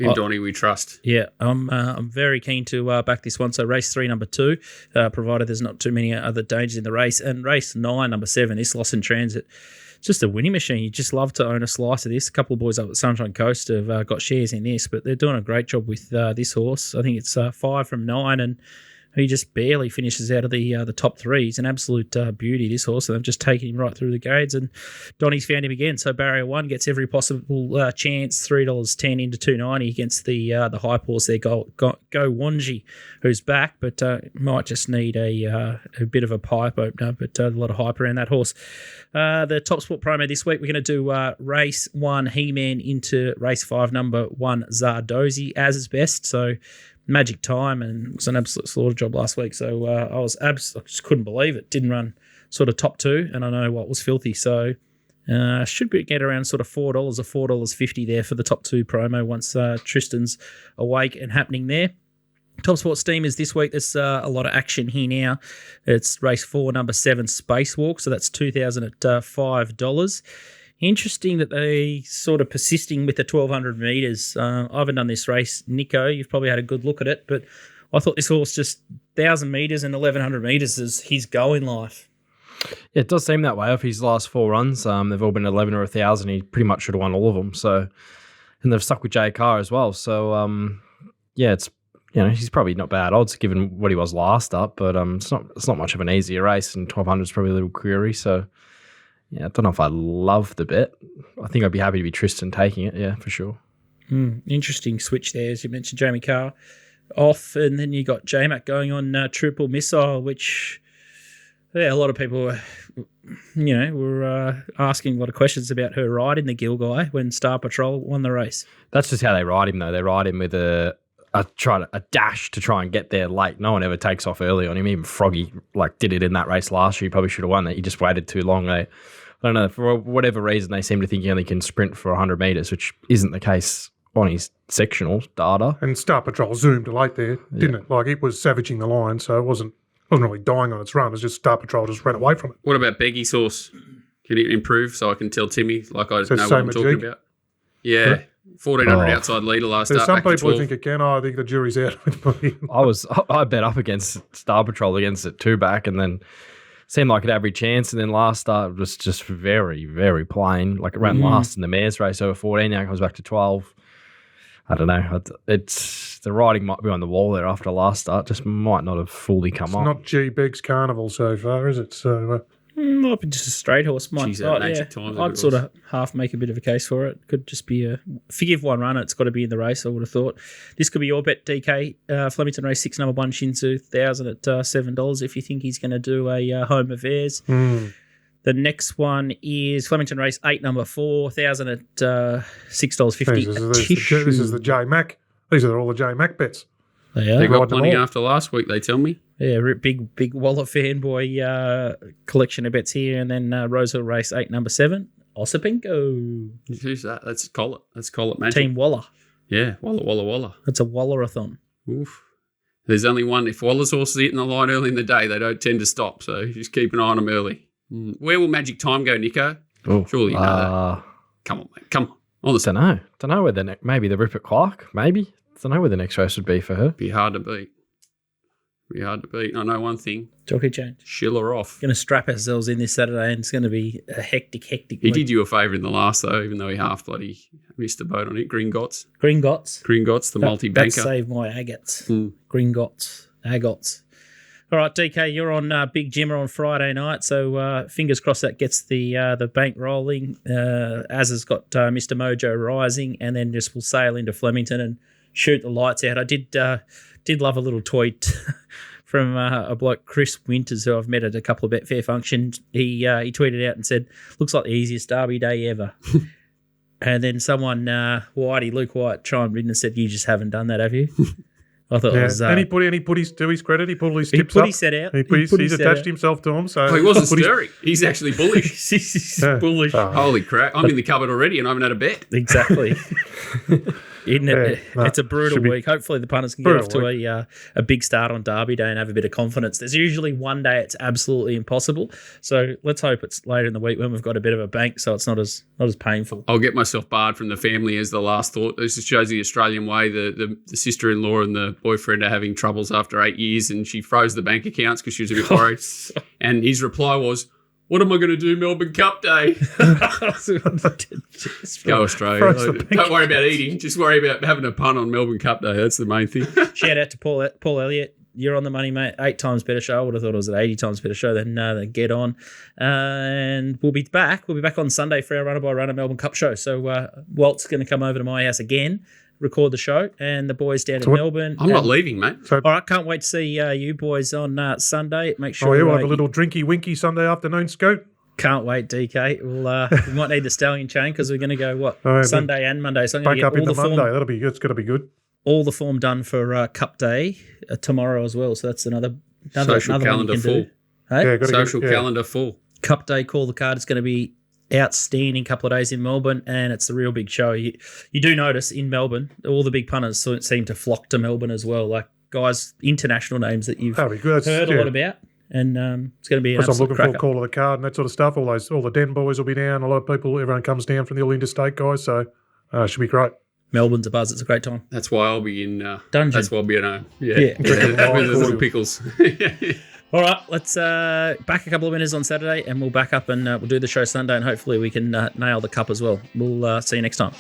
In Donnie, we trust. Yeah, I'm very keen to back this one. So race 3, number 2, provided there's not too many other dangers in the race. And race 9, number 7, this Lost in Transit. It's just a winning machine. You just love to own a slice of this. A couple of boys up at Sunshine Coast have got shares in this, but they're doing a great job with this horse. I think it's 5 from 9, and he just barely finishes out of the top 3. He's an absolute beauty, this horse, and they've just taken him right through the grades, and Donnie's found him again. So barrier 1 gets every possible chance, $3.10 into $2.90 against the hype horse there, Go Wanji, who's back, but might just need a bit of a pipe opener, but a lot of hype around that horse. The TopSport promo this week, we're going to do race 1, He-Man, into race 5, number 1, Zardozi, as is best. So magic time, and it was an absolute slaughter job last week. So I just couldn't believe it. Didn't run sort of top 2, and I know what was filthy. So should be get around sort of $4 or $4.50 there for the top 2 promo once Tristan's awake and happening there. TopSport Steamers this week, there's a lot of action here now. It's race 4, number 7, Spacewalk. So that's $2,000 at $5. Interesting that they sort of persisting with the 1,200 metres. I haven't done this race. Nico, you've probably had a good look at it, but I thought this horse just 1,000 metres and 1,100 metres is his go in life. Yeah, it does seem that way. Of his last 4 runs, they've all been 11 or 1,000. He pretty much should have won all of them. So, and they've stuck with J Carr as well. So, it's he's probably not bad odds given what he was last up, but it's not much of an easier race, and 1,200 is probably a little query. So. Yeah, I don't know if I love the bet. I think I'd be happy to be Tristan taking it, yeah, for sure. Interesting switch there, as you mentioned, Jamie Carr off, and then you got J-Mac going on triple missile, which, yeah, a lot of people were asking a lot of questions about her ride in the Gilgai when Star Patrol won the race. That's just how they ride him, though. They ride him with a a dash to try and get there late. No one ever takes off early on him. Even Froggy did it in that race last year. He probably should have won that. He just waited too long. I don't know, for whatever reason, they seem to think he only can sprint for 100 metres, which isn't the case on his sectional data. And Star Patrol zoomed late there, didn't it? Like, it was savaging the line, so it wasn't really dying on its run. It was just Star Patrol just ran away from it. What about Beggy Sauce? Can it improve so I can tell Timmy like I So know what same I'm with talking Jig? about? Yeah. 1,400 outside leader last There's start. some Back to people who 12. think it can. I think the jury's out with me. I bet up against Star Patrol against it 2-back, and then seemed like it had every chance, and then last start was just very, very plain. Like it ran last in the mares race over 14, now it comes back to 12. I don't know. It's the riding might be on the wall there after last start. Just might not have fully come It's on. not G Beg's Carnival so far, is it? So Might be just a straight horse. Jeez, that Magic Time's a I'd good sort horse. of half make a bit of a case for it. Could just be forgive one runner. It's got to be in the race, I would have thought. This could be your bet, DK. Flemington race 6, number 1, Shinsu, 1,000 at $7 if you think he's going to do a home affairs. The next one is Flemington race 8, number 4, 1,000 at $6.50. this is the J Mac. These are all the J Mac bets. They They are. got Ride them plenty all. after last week, they tell me. Yeah, big Waller fanboy collection of bets here. And then Rosehill race 8, number 7, Ossipinko. Who's that? Let's call it Magic. Team Waller. Yeah, Walla. It's a Wallerathon. Oof. There's only one. If Waller's horse is hitting the line early in the day, they don't tend to stop. So just keep an eye on them early. Where will Magic Time go, Nico? Oh, Surely you know that. Come on, mate. Come on. On the Don't know where the next. Maybe the Rupert Clark. Maybe. Don't know where the next race would be for her. Be hard to beat. I know one thing. Jockey change. Schiller off. Going to strap ourselves in this Saturday, and it's going to be a hectic He week. did you a favour in the last, though, even though he half bloody missed the boat on it. Gringotts, the multi-banker. That saved my agates. Mm. Agots. All right, DK, you're on Big Jimmer on Friday night, so fingers crossed that gets the bank rolling. Az has got Mr. Mojo rising, and then just we'll sail into Flemington and shoot the lights out. I did love a little tweet from a bloke, Chris Winters, who I've met at a couple of Betfair functions. He tweeted out and said, "Looks like the easiest derby day ever." And then someone, Luke White, chimed in and said, "You just haven't done that, have you?" I thought it was... and he put his to his credit. He put all his he tips put up. his set out. He's attached himself to them. So Oh, he wasn't put his- stirring. He's actually bullish. He's Yeah. bullish. Oh. Holy crap. I'm in the cupboard already and I haven't had a bet. Exactly. Isn't it? Yeah, no, It's a brutal should be- week. Hopefully the punters can get off Brutal to a big start on Derby Day and have a bit of confidence. There's usually one day it's absolutely impossible. So let's hope it's later in the week when we've got a bit of a bank so it's not as painful. I'll get myself barred from the family as the last thought. This just shows the Australian way. The sister-in-law and the boyfriend are having troubles after 8 years and she froze the bank accounts because she was a bit worried. And his reply was, "What am I going to do Melbourne Cup Day?" Go Australia. Froze the bank Don't worry about eating. Just worry about having a pun on Melbourne Cup Day. That's the main thing. Shout out to Paul Elliott. You're on the money, mate. 8 times better show. I would have thought it was at 80 times better show than Get On. And we'll be back. We'll be back on Sunday for our runner-by-runner Melbourne Cup show. So Walt's going to come over to my house again, record the show, and the boys down in Melbourne. I'm not leaving, mate. So, All right, can't wait to see you boys on Sunday. Make sure we'll have a little drinky-winky Sunday afternoon, Scoot. Can't wait, DK. We might need the stallion chain because we're going to go, right, Sunday and Monday. So I'm going Back to up get all into the Monday. form, That'll be good. It's going to be good. all the form done for Cup Day tomorrow as well. So that's another Social one you calendar can full. do. Hey? Yeah, got to Social calendar full. Cup Day, call the card. It's going to be outstanding couple of days in Melbourne, and it's the real big show. You do notice in Melbourne, all the big punters seem to flock to Melbourne as well. Like guys, international names that you've That'll be good. heard a lot about, and it's going to be an Because I'm absolute looking for a cracker. call of the card and that sort of stuff. All the Den boys will be down. A lot of people, everyone comes down from the all interstate guys. So it should be great. Melbourne's a buzz. It's a great time. That's why I'll be in. Dungeon. That's why I'll be at home. Yeah. Yeah. With the little pickles. All right, let's back a couple of winners on Saturday, and we'll back up and we'll do the show Sunday, and hopefully we can nail the cup as well. We'll see you next time.